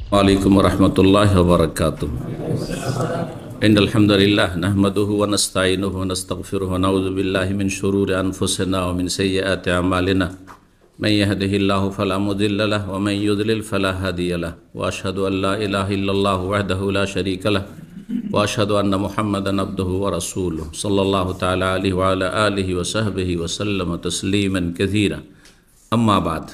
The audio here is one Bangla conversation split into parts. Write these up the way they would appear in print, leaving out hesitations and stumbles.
वालेकुम रहमतुल्लाहि व बरकातुहू। इन्नल हम्दुलिल्लाह नहमदुहु व नस्तईनुहु व नस्तगफिरुहु व नऊज़ु बिल्लाहि मिन शुरूरि अनफुसिना व मिन सय्यिआति अमालिना। मन यहदिहिल्लाहु फला मुदिल्ल लहु व मन युद्लिल फला हादिय लहु व अशहदु अन ला इलाहा इल्लल्लाहु वहदहु ला शरीका लहु व अशहदु अन्ना मुहम्मदन अब्दुहु व रसूलुहु सल्लल्लाहु तआला अलैहि व अला आलिहि व सहबिहि व सल्लम तस्लीमन कसीरा। अम्मा बाद,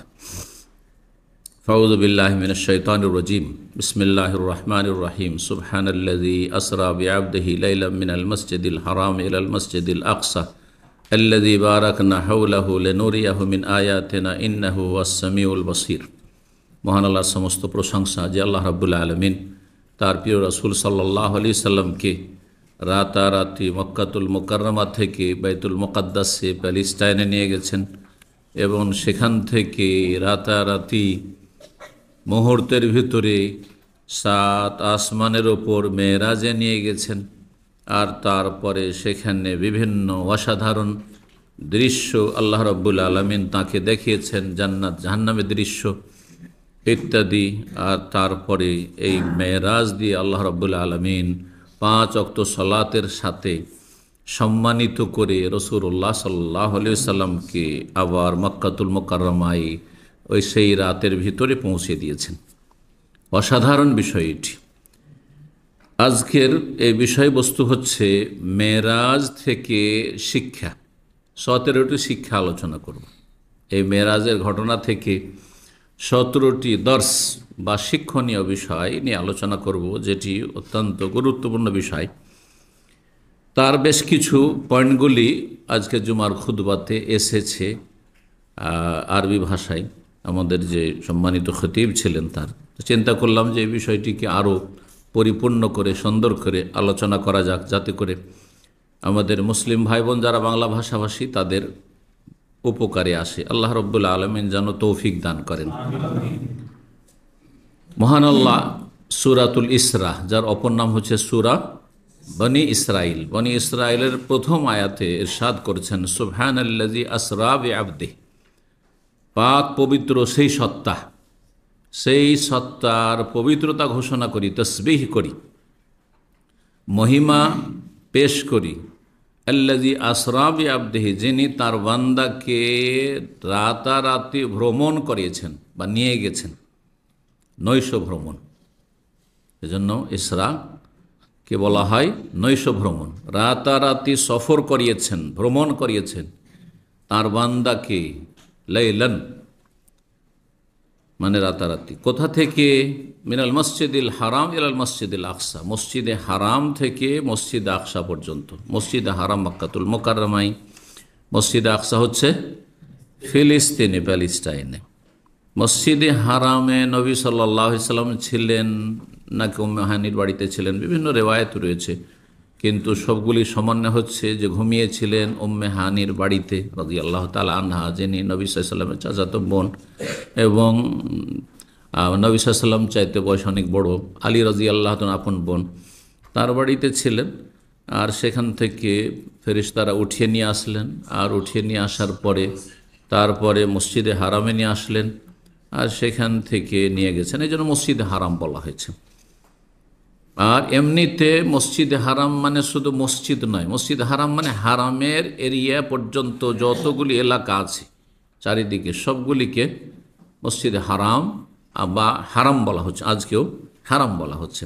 फ़अऊज़ु बिल्लाहि मिनश्शैतानिर्रजीम। बिस्मिल्लाहिर्रहमानिर्रहीम। सुब्हानल्लज़ी अस्रा बिअब्दिही लैलन मिनल मस्जिदिल हराम इलल मस्जिदिल अक़सा अल्लज़ी बारकना हौलहु लिनुरियहु मिन आयातिना इन्नहु हुवस-समीउल बसीर। মহান আল্লাহর সমস্ত প্রশংসা যে আল্লাহ রাব্বুল আলামিন তার প্রিয় রাসূল সাল্লাল্লাহু আলাইহি সাল্লামকে রাতারাতি মক্কাতুল মুকাররমা থেকে বাইতুল মুকাদ্দাসে প্যালেস্টাইনে নিয়ে গেছেন এবং সেখান থেকে রাতারাতি মুহূর্তের ভিতরে সাত আসমানের ওপর মেরাজে নিয়ে গেছেন। আর তারপরে সেখানে বিভিন্ন অসাধারণ দৃশ্য আল্লাহ রাব্বুল আলামিন তাকে দেখিয়েছেন, জান্নাত জাহান্নামের দৃশ্য ইত্যাদি। আর তারপরে এই মেরাজ দিয়ে আল্লাহ রাব্বুল আলামিন 5 ওয়াক্ত সালাতের সাথে সম্মানিত করে রাসূলুল্লাহ সাল্লাল্লাহু আলাইহি ওয়াসাল্লামকে আবার মক্কাতুল মুকাররমায় ওই সেই রাতের ভিতরে পৌঁছে দিয়েছেন। অসাধারণ বিষয় এটি। আজকের এই বিষয়বস্তু হচ্ছে মেরাজ থেকে শিক্ষা। 17টি শিক্ষা আলোচনা করব। এই মেরাজের ঘটনা থেকে 17টি দর্স বা শিক্ষণীয় বিষয় নিয়ে আলোচনা করব, যেটি অত্যন্ত গুরুত্বপূর্ণ বিষয়। তার বেশ কিছু পয়েন্টগুলি আজকে জুমার খুতবাতে এসেছে আরবি ভাষায়। আমাদের যে সম্মানিত খতিব ছিলেন তার চিন্তা করলাম যে এই বিষয়টিকে আরও পরিপূর্ণ করে সুন্দর করে আলোচনা করা যাক, যাতে করে আমাদের মুসলিম ভাই বোন যারা বাংলা ভাষাভাষী তাদের উপকারে আসে। আল্লাহ রাব্বুল আলামিন যেন তৌফিক দান করেন। মহান আল্লাহ সূরাতুল ইসরা, যার অপর নাম হচ্ছে সূরা বনি ইসরাইল, বনি ইসরাইলের প্রথম আয়াতে ইরশাদ করেছেন, সুবহানাল্লাযী আসরা বিআবদিহি, পাক পবিত্র সেই সত্তা, সেই সত্তার পবিত্রতা ঘোষণা করি, তসবিহ করি, মহিমা পেশ করি। আল্লাযী আসরা বিআবদিহি, যিনি তার বান্দাকে রাতারাতি ভ্রমণ করিয়েছেন বা নিয়ে গেছেন, নৈশ ভ্রমণ। এজন্য ইসরা কে বলা হয় নৈশ ভ্রমণ। রাতারাতি সফর করিয়েছেন, ভ্রমণ করিয়েছেন তার বান্দাকে, লাইলান মানে রাতারাতি। কোথা থেকে? মিনাল মসজিদিল হারাম ইলাল মসজিদিল আকসা, মসজিদে হারাম থেকে মসজিদে আকসা পর্যন্ত। মসজিদে হারাম মক্কাতুল মুকাররমায়, মসজিদে আকসা হচ্ছে ফিলিস্তিনে, প্যালেস্টাইনে। মসজিদে হারামে নবী সাল্লাল্লাহু আলাইহি সাল্লাম ছিলেন নাকি উম্মে হানির বাড়িতে ছিলেন, বিভিন্ন রেওয়ায়েত রয়েছে, কিন্তু সবগুলি সমন্বয় হচ্ছে যে ঘুমিয়েছিলেন উম্মে হানির বাড়িতে রাদিয়াল্লাহু তাআলা আনহা, যিনি নবী সাল্লাল্লাহু আলাইহি সাল্লামের চাচাতো বোন এবং নবী সাল্লাল্লাহু আলাইহি সাল্লাম চাইতে বয়স অনেক বড়, আলী রাদিয়াল্লাহু তাআলা আপন বোন, তার বাড়িতে ছিলেন। আর সেখান থেকে ফেরেশতারা উঠিয়ে নিয়ে আসলেন, আর উঠিয়ে নিয়ে আসার পরে তারপরে মসজিদে হারামে নিয়ে আসলেন, আর সেখান থেকে নিয়ে গেছেন। এই জন্য মসজিদে হারাম বলা হয়েছে। আর এমনিতে মসজিদে হারাম মানে শুধু মসজিদ নয়, মসজিদ হারাম মানে হারামের এরিয়া পর্যন্ত যতগুলি এলাকা আছে চারিদিকে সবগুলিকে মসজিদে হারাম বা হারাম বলা হচ্ছে, আজকেও হারাম বলা হচ্ছে।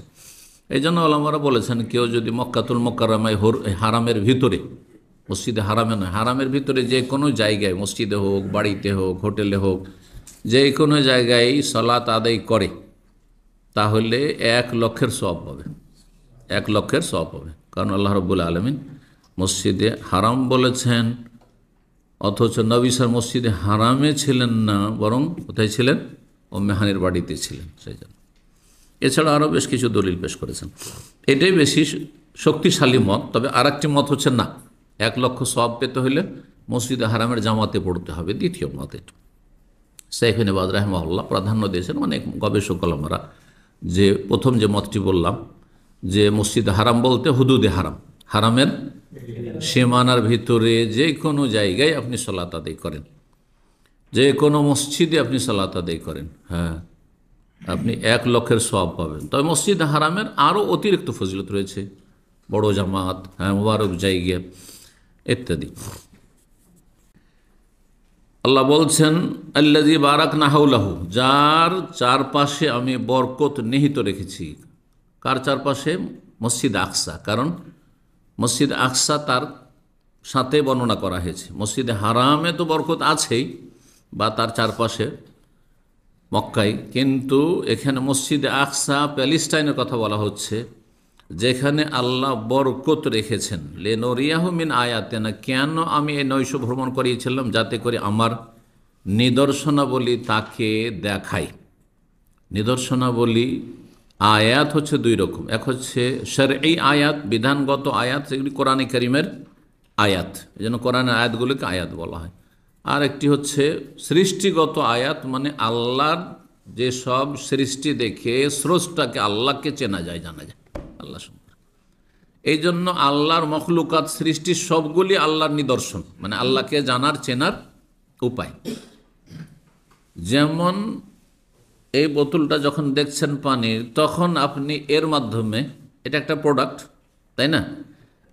এই জন্য ওলামারা বলেছেন, কেউ যদি মক্কাতুল মুকাররমায় হারামের ভিতরে, মসজিদে হারামে নয়, হারামের ভিতরে যে কোনো জায়গায়, মসজিদে হোক, বাড়িতে হোক, হোটেলে হোক, যে কোনো জায়গায় সালাত আদায় করে, তাহলে 1 লক্ষের সওয়াব পাবে, 1 লক্ষের সওয়াব পাবে। কারণ আল্লাহ রাব্বুল আলামিন মসজিদে হারাম বলেছেন, অথচ নবী সাল্লাল্লাহু মসজিদে হারামে ছিলেন না, বরং কোথায় ছিলেন? উম্মে হানির বাড়িতে ছিলেন। সেই জন্য এছাড়া আরও বেশ কিছু দলিল পেশ করেছেন। এটাই বেশি শক্তিশালী মত। তবে আরেকটি মত হচ্ছে না, 1 লক্ষ সওয়াব পেতে হলে মসজিদে হারামের জামাতে পড়তে হবে, দ্বিতীয় মত। এটা শেখ ইবনে বাজ রাহিমাহুল্লাহ প্রাধান্য দিয়েছেন, অনেক গবেষক ওলামারা, যে প্রথম যে মতটি বললাম, যে মসজিদে হারাম বলতে হুদুদে হারাম, হারামের সীমানার ভিতরে যে কোনো জায়গায় আপনি সালাত আদায় করেন, যে কোনো মসজিদে আপনি সালাত আদায় করেন। হ্যাঁ, আপনি 1,00,000-এর সওয়াব পাবেন। তবে মসজিদ হারামের আরও অতিরিক্ত ফজিলত রয়েছে, বড় জামাত, হ্যাঁ, মুবারক জায়গা ইত্যাদি। আল্লাহ বলছেন আল্লাযী বারাকনা হাওলাহু, যার চারপাশে আমি বরকত নিহিত রেখেছি। কার চারপাশে? মসজিদ আকসা। কারণ মসজিদ আকসা তার সাথে বর্ণনা করা হয়েছে। মসজিদে হারামে তো বরকত আছেই, বা তার চারপাশে মক্কায়, কিন্তু এখানে মসজিদে আকসা প্যালেস্টাইনের কথা বলা হচ্ছে, যেখানে আল্লাহ বরকত রেখেছেন। লেনরিয়াহু মিন আয়াতিনা, কেন আমি এই নৈশ ভ্রমণ করিয়েছিলাম? যাতে করে আমার নিদর্শনাবলী তাকে দেখাই। নিদর্শনাবলী আয়াত হচ্ছে দুই রকম, এক হচ্ছে শরঈ আয়াত, বিধানগত আয়াত, সেগুলি কোরআনে কারীমের আয়াত, এই জন্য কোরআনের আয়াতগুলিকে আয়াত বলা হয়। আর একটি হচ্ছে সৃষ্টিগত আয়াত, মানে আল্লাহর যেসব সৃষ্টি দেখে স্রষ্টাকে, আল্লাহকে চেনা যায়, জানা যায় আল্লাহ সম্পর্কে। এই জন্য আল্লাহর মখলুকাত সৃষ্টি সবগুলি আল্লাহর নিদর্শন, মানে আল্লাহকে জানার চেনার উপায়। যেমন এই বোতলটা যখন দেখছেন পানির, তখন আপনি এর মাধ্যমে, এটা একটা প্রোডাক্ট, তাই না,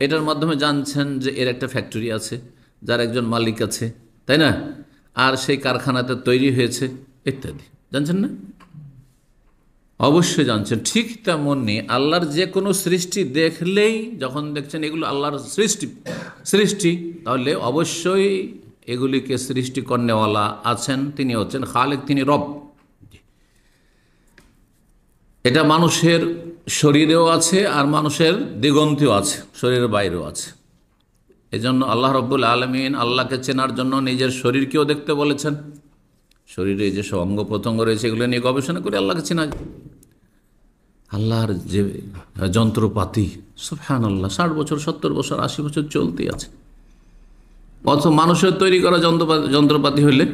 এটার মাধ্যমে জানছেন যে এর একটা ফ্যাক্টরি আছে, যার একজন মালিক আছে, তাই না, আর সেই কারখানাতে তৈরি হয়েছে ইত্যাদি, জানছেন না? অবশ্যই জানছেন। ঠিক তেমনি আল্লাহর যে কোনো সৃষ্টি দেখলেই, যখন দেখছেন এগুলো আল্লাহর সৃষ্টি, তাহলে অবশ্যই এগুলিকে সৃষ্টি করনেওয়ালা আছেন, তিনি হচ্ছেন খালেক, তিনি রব। এটা মানুষের শরীরেও আছে, আর মানুষের দিগন্তেও আছে, শরীরের বাইরেও আছে। এজন্য আল্লাহ রব্বুল আলামিন আল্লাহকে চেনার জন্য নিজের শরীরকেও দেখতে বলেছেন। শরীরে যে সব অঙ্গ প্রত্যঙ্গ রয়েছে, এগুলো নিয়ে গবেষণা করে আল্লাহকে চেনা যায়। আল্লাহর যে যন্ত্রপাতি, সুবহানাল্লাহ, 60 বছর, 70 বছর, 80 বছর চলতেই আছে। অথচ মানুষের তৈরি করা যন্ত্রপাতি হইলে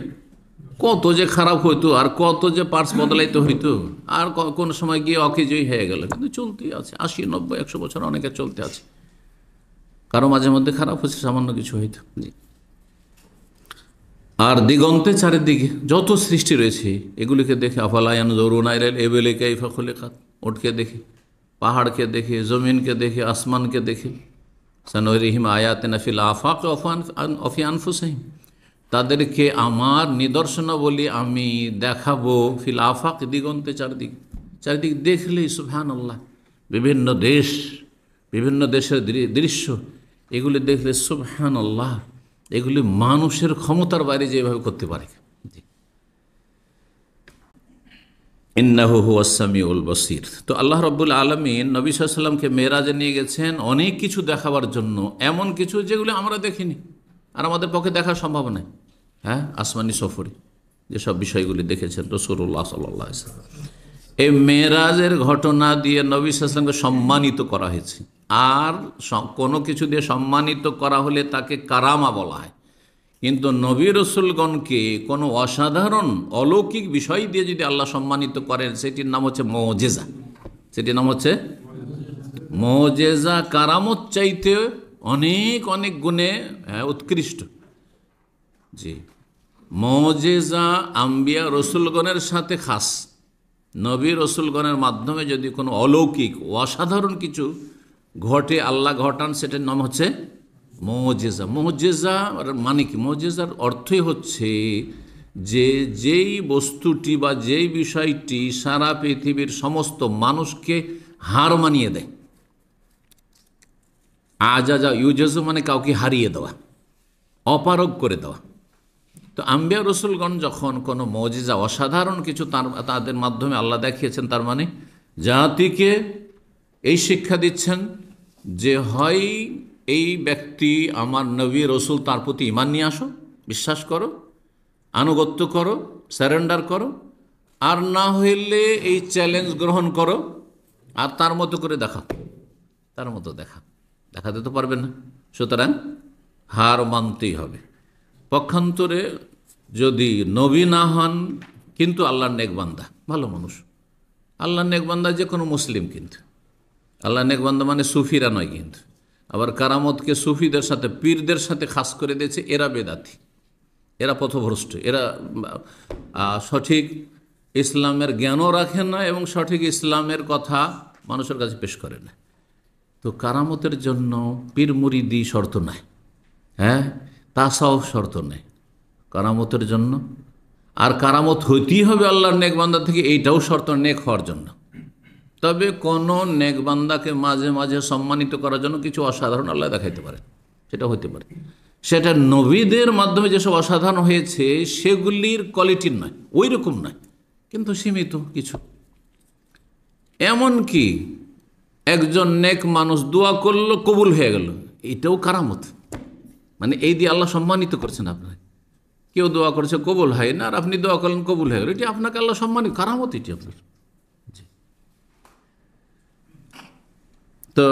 কত যে খারাপ হইতো, আর কত যে পার্টস বদলাইতে হইতো, আর কোন সময় গিয়ে অকেজই হয়ে গেল, কিন্তু চলতেই আছে। 80, 90, 100 বছর অনেকে চলতে আছে। কারো মাঝে মধ্যে খারাপ হচ্ছে, সামান্য কিছু হইতো। আর দিগন্তে চারিদিকে যত সৃষ্টি রয়েছে, এগুলিকে দেখে আফালা ইয়ানজুরুনা ইলাল ইবিলি কাইফা খুলিকাত, উটকে দেখে, পাহাড়কে দেখে, জমিনকে দেখে, আসমানকে দেখে, সানুরিহিম আয়াতিনা ফিল আফাক ওয়া ফি আনফুসিহিম, তাদেরকে আমার নিদর্শনাবলী আমি দেখাবো, ফিল আফাক, দিগন্তে চারিদিক, চারিদিক দেখলেই সুবহানাল্লাহ, বিভিন্ন দেশ, বিভিন্ন দেশের দৃশ্য, এগুলি দেখলে সুবহানাল্লাহ, এগুলি মানুষের ক্ষমতার বাইরে যেভাবে করতে পারে। ইন্নাহু হুয়াস সামিউল বাসীর। তো আল্লাহ রাব্বুল আলামিন নবী সাল্লাল্লাহু আলাইহি ওয়াসাল্লামকে মেরাজে নিয়ে গেছেন অনেক কিছু দেখাবার জন্য, এমন কিছু যেগুলো আমরা দেখিনি আর আমাদের পক্ষে দেখা সম্ভব নয়। হ্যাঁ, আসমানি সফরে যেসব বিষয়গুলি দেখেছেন রাসূলুল্লাহ সাল্লাল্লাহু আলাইহি ওয়াসাল্লাম, এই মেরাজের ঘটনা দিয়ে নবী সাল্লাল্লাহু আলাইহি ওয়াসাল্লামকে সম্মানিত করা হয়েছে। আর কোনো কিছু দিয়ে সম্মানিত করা হলে তাকে কারামা বলা হয়, কিন্তু নবী রসুলগণকে কোনো অসাধারণ অলৌকিক বিষয় দিয়ে যদি আল্লাহ সম্মানিত করেন, সেটির নাম হচ্ছে মুজিজা। সেটির নাম হচ্ছে মুজিজা। কারামত চাইতে অনেক অনেক গুণে উৎকৃষ্ট। জি, মুজিজা আম্বিয়া রসুলগণের সাথে খাস। নবী রসুলগণের মাধ্যমে যদি কোনো অলৌকিক অসাধারণ কিছু ঘটে, আল্লাহ ঘটান, সেটার নাম হচ্ছে মুজিজা। মুজিজা মানে কি? মুজিজার অর্থই হচ্ছে যে যেই বস্তুটি বা যেই বিষয়টি সারা পৃথিবীর সমস্ত মানুষকে হার মানিয়ে দেয়। আজাজা ইউজাজু মানে কাউকে হারিয়ে দেওয়া, অপারগ করে দেওয়া। তো আম্বিয়া রসুলগণ যখন কোনো মুজিজা, অসাধারণ কিছু তাদের মাধ্যমে আল্লাহ দেখিয়েছেন, তার মানে জাতিকে এই শিক্ষা দিচ্ছেন যে হয় এই ব্যক্তি আমার নবী রসুল, তার প্রতি ঈমান নিয়ে আসো, বিশ্বাস করো, আনুগত্য করো, সারেন্ডার করো, আর না হইলে এই চ্যালেঞ্জ গ্রহণ করো আর তার মতো করে দেখাও। তার মতো দেখাতে তো পারবেন না, সুতরাং হার মানতেই হবে। পক্ষান্তরে যদি নবী না হন কিন্তু আল্লাহর নেক বান্দা, ভালো মানুষ, আল্লাহর নেক বান্দা যে কোনো মুসলিম, কিন্তু আল্লাহর নেক বান্দা মানে সুফিরা নয়। কিন্তু আবার কারামতকে সুফিদের সাথে, পীরদের সাথে খাস করে দিয়েছে। এরা বেদাতি, এরা পথভ্রষ্ট, এরা সঠিক ইসলামের জ্ঞানও রাখে না এবং সঠিক ইসলামের কথা মানুষের কাছে পেশ করে না। তো কারামতের জন্য পীর মুরিদি শর্ত নাই, হ্যাঁ, তাসাউফ শর্ত নেই কারামতের জন্য। আর কারামত হইতেই হবে আল্লাহর নেক বান্দা থেকে, এইটাও শর্ত নেক হওয়ার জন্য। তবে কোন নেক বান্দাকে মাঝে মাঝে সম্মানিত করার জন্য কিছু অসাধারণ আল্লাহ দেখাইতে পারে, সেটা হতে পারে। সেটা নবীদের মাধ্যমে যেসব অসাধারণ হয়েছে সেগুলির কোয়ালিটির নয়, ওই রকম নয়, কিন্তু সীমিত কিছু। এমনকি একজন নেক মানুষ দোয়া করলো, কবুল হয়ে গেল, এটাও কারামত। মানে এই দিয়ে আল্লাহ সম্মানিত করছেন আপনাকে। কেউ দোয়া করেছে কবুল হয় না, আর আপনি দোয়া করলেন কবুল হয়ে গেল, এটি আপনাকে আল্লাহ সম্মানিত, কারামত এটি আপনার। তো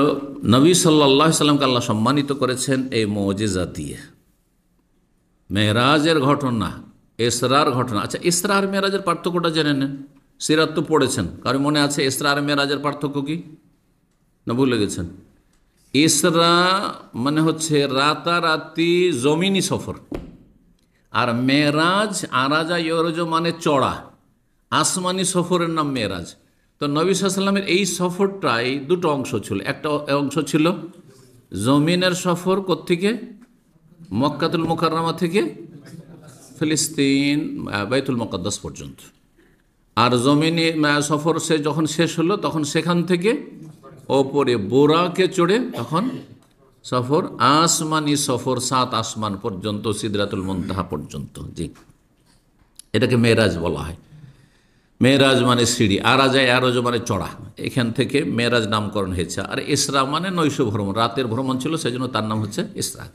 নবী সাল্লাল্লাহু আলাইহি সাল্লামকে আল্লাহ সম্মানিত করেছেন এই মুজিজা দিয়ে। মেরাজের ঘটনা, ইসরার ঘটনা। আচ্ছা, ইসরা আর মেরাজের পার্থক্যটা জেনে নেন। সিরাত তো পড়েছেন, কারণ মনে আছে ইসরা আর মেরাজের পার্থক্য কি না ভুলে গেছেন? ইসরা মানে হচ্ছে রাতারাতি জমিনি সফর, আর মেরাজ আরাজা ইয়রজ মানে চড়া আসমানি সফরের নাম মেরাজ। তো নবী সাল্লাল্লাহু আলাইহি ওয়াসাল্লামের এই সফরটাই দুটো অংশ ছিল। একটা অংশ ছিল জমিনের সফর, কোত্থেকে? মক্কাতুল মুকাররমা থেকে ফিলিস্তিন বাইতুল মুকাদ্দাস পর্যন্ত। আর জমিনি সফর সে যখন শেষ হলো তখন সেখান থেকে ওপরে বোরাকে চড়ে তখন সফর আসমানি সফর, 7 আসমান পর্যন্ত, সিদরাতুল মুনতাহা পর্যন্ত। জি, এটাকে মেরাজ বলা হয়। মেরাজ মানে সিঁড়ি, আরাজায় আরজ মানে চড়া, এখান থেকে মেরাজ নামকরণ হয়েছে। আর ইসরা মানে নৈশ ভ্রমণ, রাতের ভ্রমণ ছিল, সেজন্য তার নাম হচ্ছে ইসরা।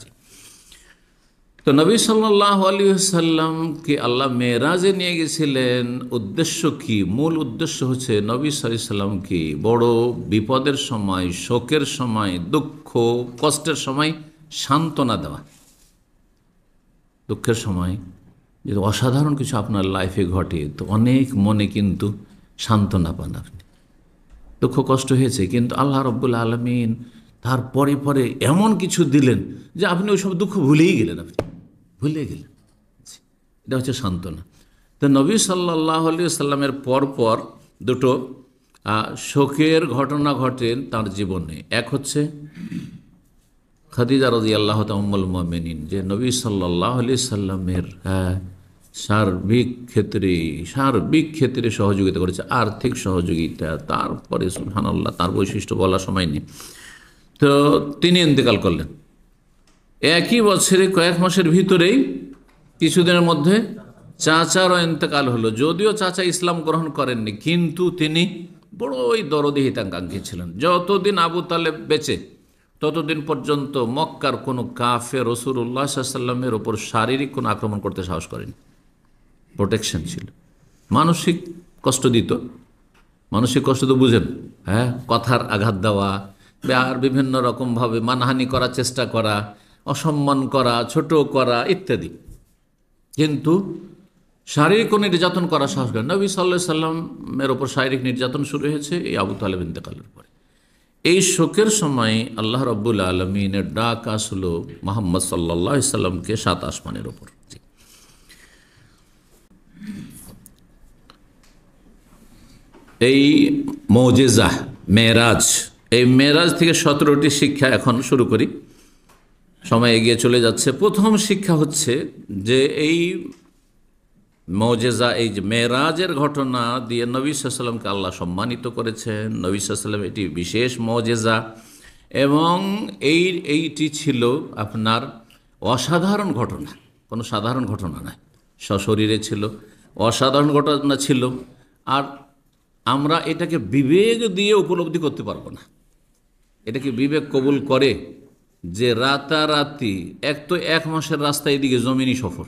তো নবী সাল্লাল্লাহু আলাইহি ওয়াসাল্লামকে আল্লাহ মেরাজে নিয়ে গেছিলেন। উদ্দেশ্য কি? মূল উদ্দেশ্য হচ্ছে নবী সাল্লাল্লাহু আলাইহি ওয়াসাল্লামকে বড় বিপদের সময়, শোকের সময়, দুঃখ কষ্টের সময় সান্ত্বনা দেওয়া। দুঃখের সময় যদি অসাধারণ কিছু আপনার লাইফে ঘটে তো অনেক মনে কিন্তু সান্ত্বনা পান আপনি। দুঃখ কষ্ট হয়েছে, কিন্তু আল্লাহ রাব্বুল আলামিন তার পরে পরে এমন কিছু দিলেন যে আপনি ওই সব দুঃখ ভুলেই গেলেন, আপনি ভুলে গেলেন। এটা হচ্ছে সান্ত্বনা। তো নবী সাল্লাল্লাহু আলাইহি ওয়াসাল্লামের পরপর দুটো শোকের ঘটনা ঘটেন তার জীবনে। এক হচ্ছে খাদিজা রাদিয়াল্লাহু তাআলা উম্মুল মুমিনিন, যে নবী সাল্লাল্লাহু আলাইহি ওয়াসাল্লামের সার্বিক ক্ষেত্রে সহযোগিতা করেছে, আর্থিক সহযোগিতা। তারপরে সুবহানাল্লাহ, তার বৈশিষ্ট্য বলার সময় নেই। তো তিনি ইন্তেকাল করলেন। একই বছরে কয়েক মাসের ভিতরেই কিছুদিনের মধ্যে চাচারও ইন্তেকাল হলো। যদিও চাচা ইসলাম গ্রহণ করেননি, কিন্তু তিনি বড়ই দরদি হিতাকাঙ্ক্ষী ছিলেন। যতদিন আবু তালেব বেঁচে ততদিন পর্যন্ত মক্কার কোনো কাফের রাসূলুল্লাহ সাল্লাল্লাহু আলাইহি ওয়াসাল্লামের ওপর শারীরিক কোনো আক্রমণ করতে সাহস করেনি। প্রোটেকশন ছিল। মানসিক কষ্ট দিত, মানসিক কষ্ট তো বুঝেন, হ্যাঁ, কথার আঘাত দেওয়া, আর বিভিন্ন রকমভাবে মানহানি করার চেষ্টা করা, অসম্মান করা, ছোট করা ইত্যাদি। কিন্তু শারীরিক কোনো নির্যাতন করা সাহস করেন। নবী সাল্লাল্লাহু আলাইহি ওয়াসাল্লামের ওপর শারীরিক নির্যাতন শুরু হয়েছে এই আবু তালেব ইন্তেকালের পরে। এই শোকের সময় আল্লাহ রাব্বুল আলামিনের ডাক আসলো মুহাম্মদ সাল্লাল্লাহু আলাইহি ওয়াসাল্লামকে 7 আসমানের ওপর। এই মুজিজা মেরাজ, এই মেরাজ থেকে 17টি শিক্ষা এখন শুরু করি, সময় এগিয়ে চলে যাচ্ছে। প্রথম শিক্ষা হচ্ছে যে এই মুজিজা, এই যে মেরাজের ঘটনা দিয়ে নবী সাল্লাল্লাহু আলাইহি ওয়াসাল্লামকে আল্লাহ সম্মানিত করেছেন। নবী সাল্লাল্লাহু আলাইহি ওয়াসাল্লাম এটি বিশেষ মুজিজা, এবং এইটি ছিল আপনার অসাধারণ ঘটনা, কোনো সাধারণ ঘটনা নয়, সশরীরে ছিল, অসাধারণ ঘটনা ছিল। আর আমরা এটাকে বিবেক দিয়ে উপলব্ধি করতে পারবো না। এটাকে বিবেক কবুল করে যে রাতারাতি, এক মাসের রাস্তা এদিকে জমিনি সফর,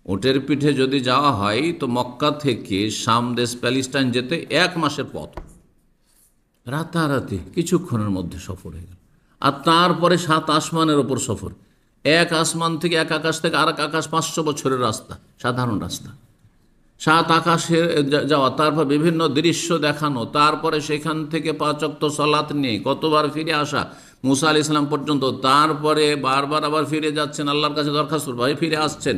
উটের পিঠে যদি যাওয়া হয় তো মক্কা থেকে শাম দেশ প্যালেস্টাইন যেতে 1 মাসের পথ, রাতারাতি কিছুক্ষণের মধ্যে সফর হয়ে গেল। আর তারপরে 7 আসমানের ওপর সফর, এক আসমান থেকে, এক আকাশ থেকে আরেক আকাশ, 500 বছরের রাস্তা, সাধারণ রাস্তা। 7 আকাশে যাওয়া, তারপর বিভিন্ন দৃশ্য দেখানো, তারপরে সেখান থেকে 5 ওয়াক্ত সালাত নিয়ে কতবার ফিরে আসা, মুসা আলাইহিস সালাম পর্যন্ত, তারপরে বারবার আবার ফিরে যাচ্ছেন আল্লাহর কাছে দরখাস্ত, ভাই ফিরে আসছেন,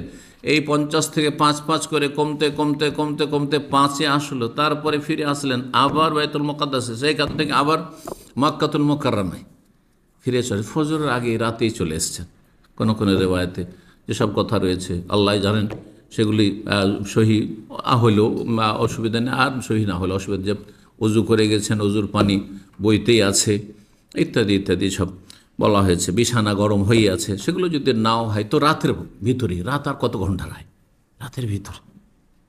এই 50 থেকে 5 করে কমতে কমতে কমতে কমতে 5-এ আসলো, তারপরে ফিরে আসলেন আবার বাইতুল মুকাদ্দাসে, সেইখান থেকে আবার মক্কাতুল মুকাররমায় ফিরে চলে, ফজরের আগে রাতেই চলে এসছেন। কোনো কোনো রেওয়ায়েতে যেসব কথা রয়েছে আল্লাহ জানেন, সেগুলি সহি হলেও অসুবিধা নেই, আর সহি না হলে অসুবিধা, যে অজু করে গেছেন, অজুর পানি বইতেই আছে, ইত্যাদি ইত্যাদি সব বলা হয়েছে। বিছানা গরম হয়ে আছে, সেগুলো যদি নাও হয় তো রাতের ভিতরে, রাত আর কত ঘন্টা হয়, রাতের ভিতরে,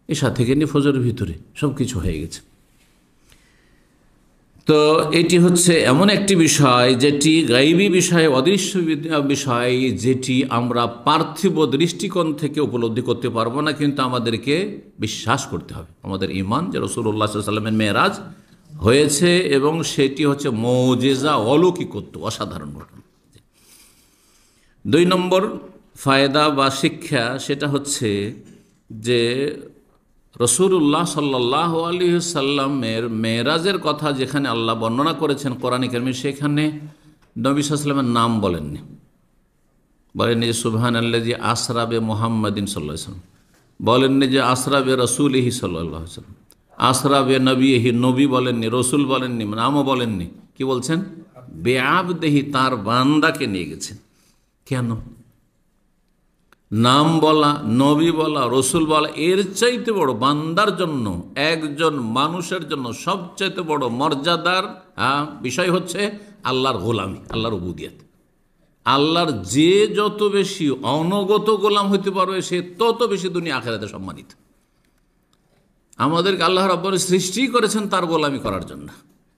এশা থেকে নিয়ে ফজরের ভিতরে সব কিছু হয়ে গেছে। তো এটি হচ্ছে এমন একটি বিষয় যেটি গায়বী বিষয়, অদৃশ্য বিষয়, যেটি আমরা পার্থিব দৃষ্টিকোণ থেকে উপলব্ধি করতে পারবো না, কিন্তু আমাদেরকে বিশ্বাস করতে হবে। আমাদের ঈমান যে রাসূলুল্লাহ সাল্লাল্লাহু আলাইহি ওয়াসাল্লামের মেরাজ হয়েছে, এবং সেটি হচ্ছে মুজিজা, অলৌকিকত্ব, অসাধারণ ঘটনা। 2 নম্বর ফায়দা বা শিক্ষা, সেটা হচ্ছে যে রাসূলুল্লাহ সাল্লাল্লাহু আলাইহি ওয়াসাল্লামের মেরাজের কথা যেখানে আল্লাহ বর্ণনা করেছেন কোরআনে কারিমে, সেখানে নবী সাল্লাল্লাহু আলাইহি ওয়াসাল্লামের নাম বলেননি, বলেননি যে সুবহানাল্লাযী আসরা বে মুহাম্মাদিন সাল্লাল্লাহু আলাইহি ওয়াসাল্লাম, বলেননি যে আসরা বে রাসূলিহি সাল্লাল্লাহু আলাইহি ওয়াসাল্লাম, আসরা বে নবীহি, নবী বলেননি, রসুল বলেননি, নামও বলেননি। কি বলছেন? বে আবদিহি, তার বান্দাকে নিয়ে গেছেন। কেন? নাম বলা, নবী বলা, রসুল বলা, এর চাইতে বড় বান্দার জন্য, একজন মানুষের জন্য সবচাইতে বড় মর্যাদার বিষয় হচ্ছে আল্লাহর গোলামি, আল্লাহর উবুদিয়ত। আল্লাহর যে যত বেশি অনগত গোলাম হইতে পারবে, সে তত বেশি দুনিয়া আখিরাতে সম্মানিত। আমাদেরকে আল্লাহ রাব্বুল সৃষ্টি করেছেন তার গোলামি করার জন্য,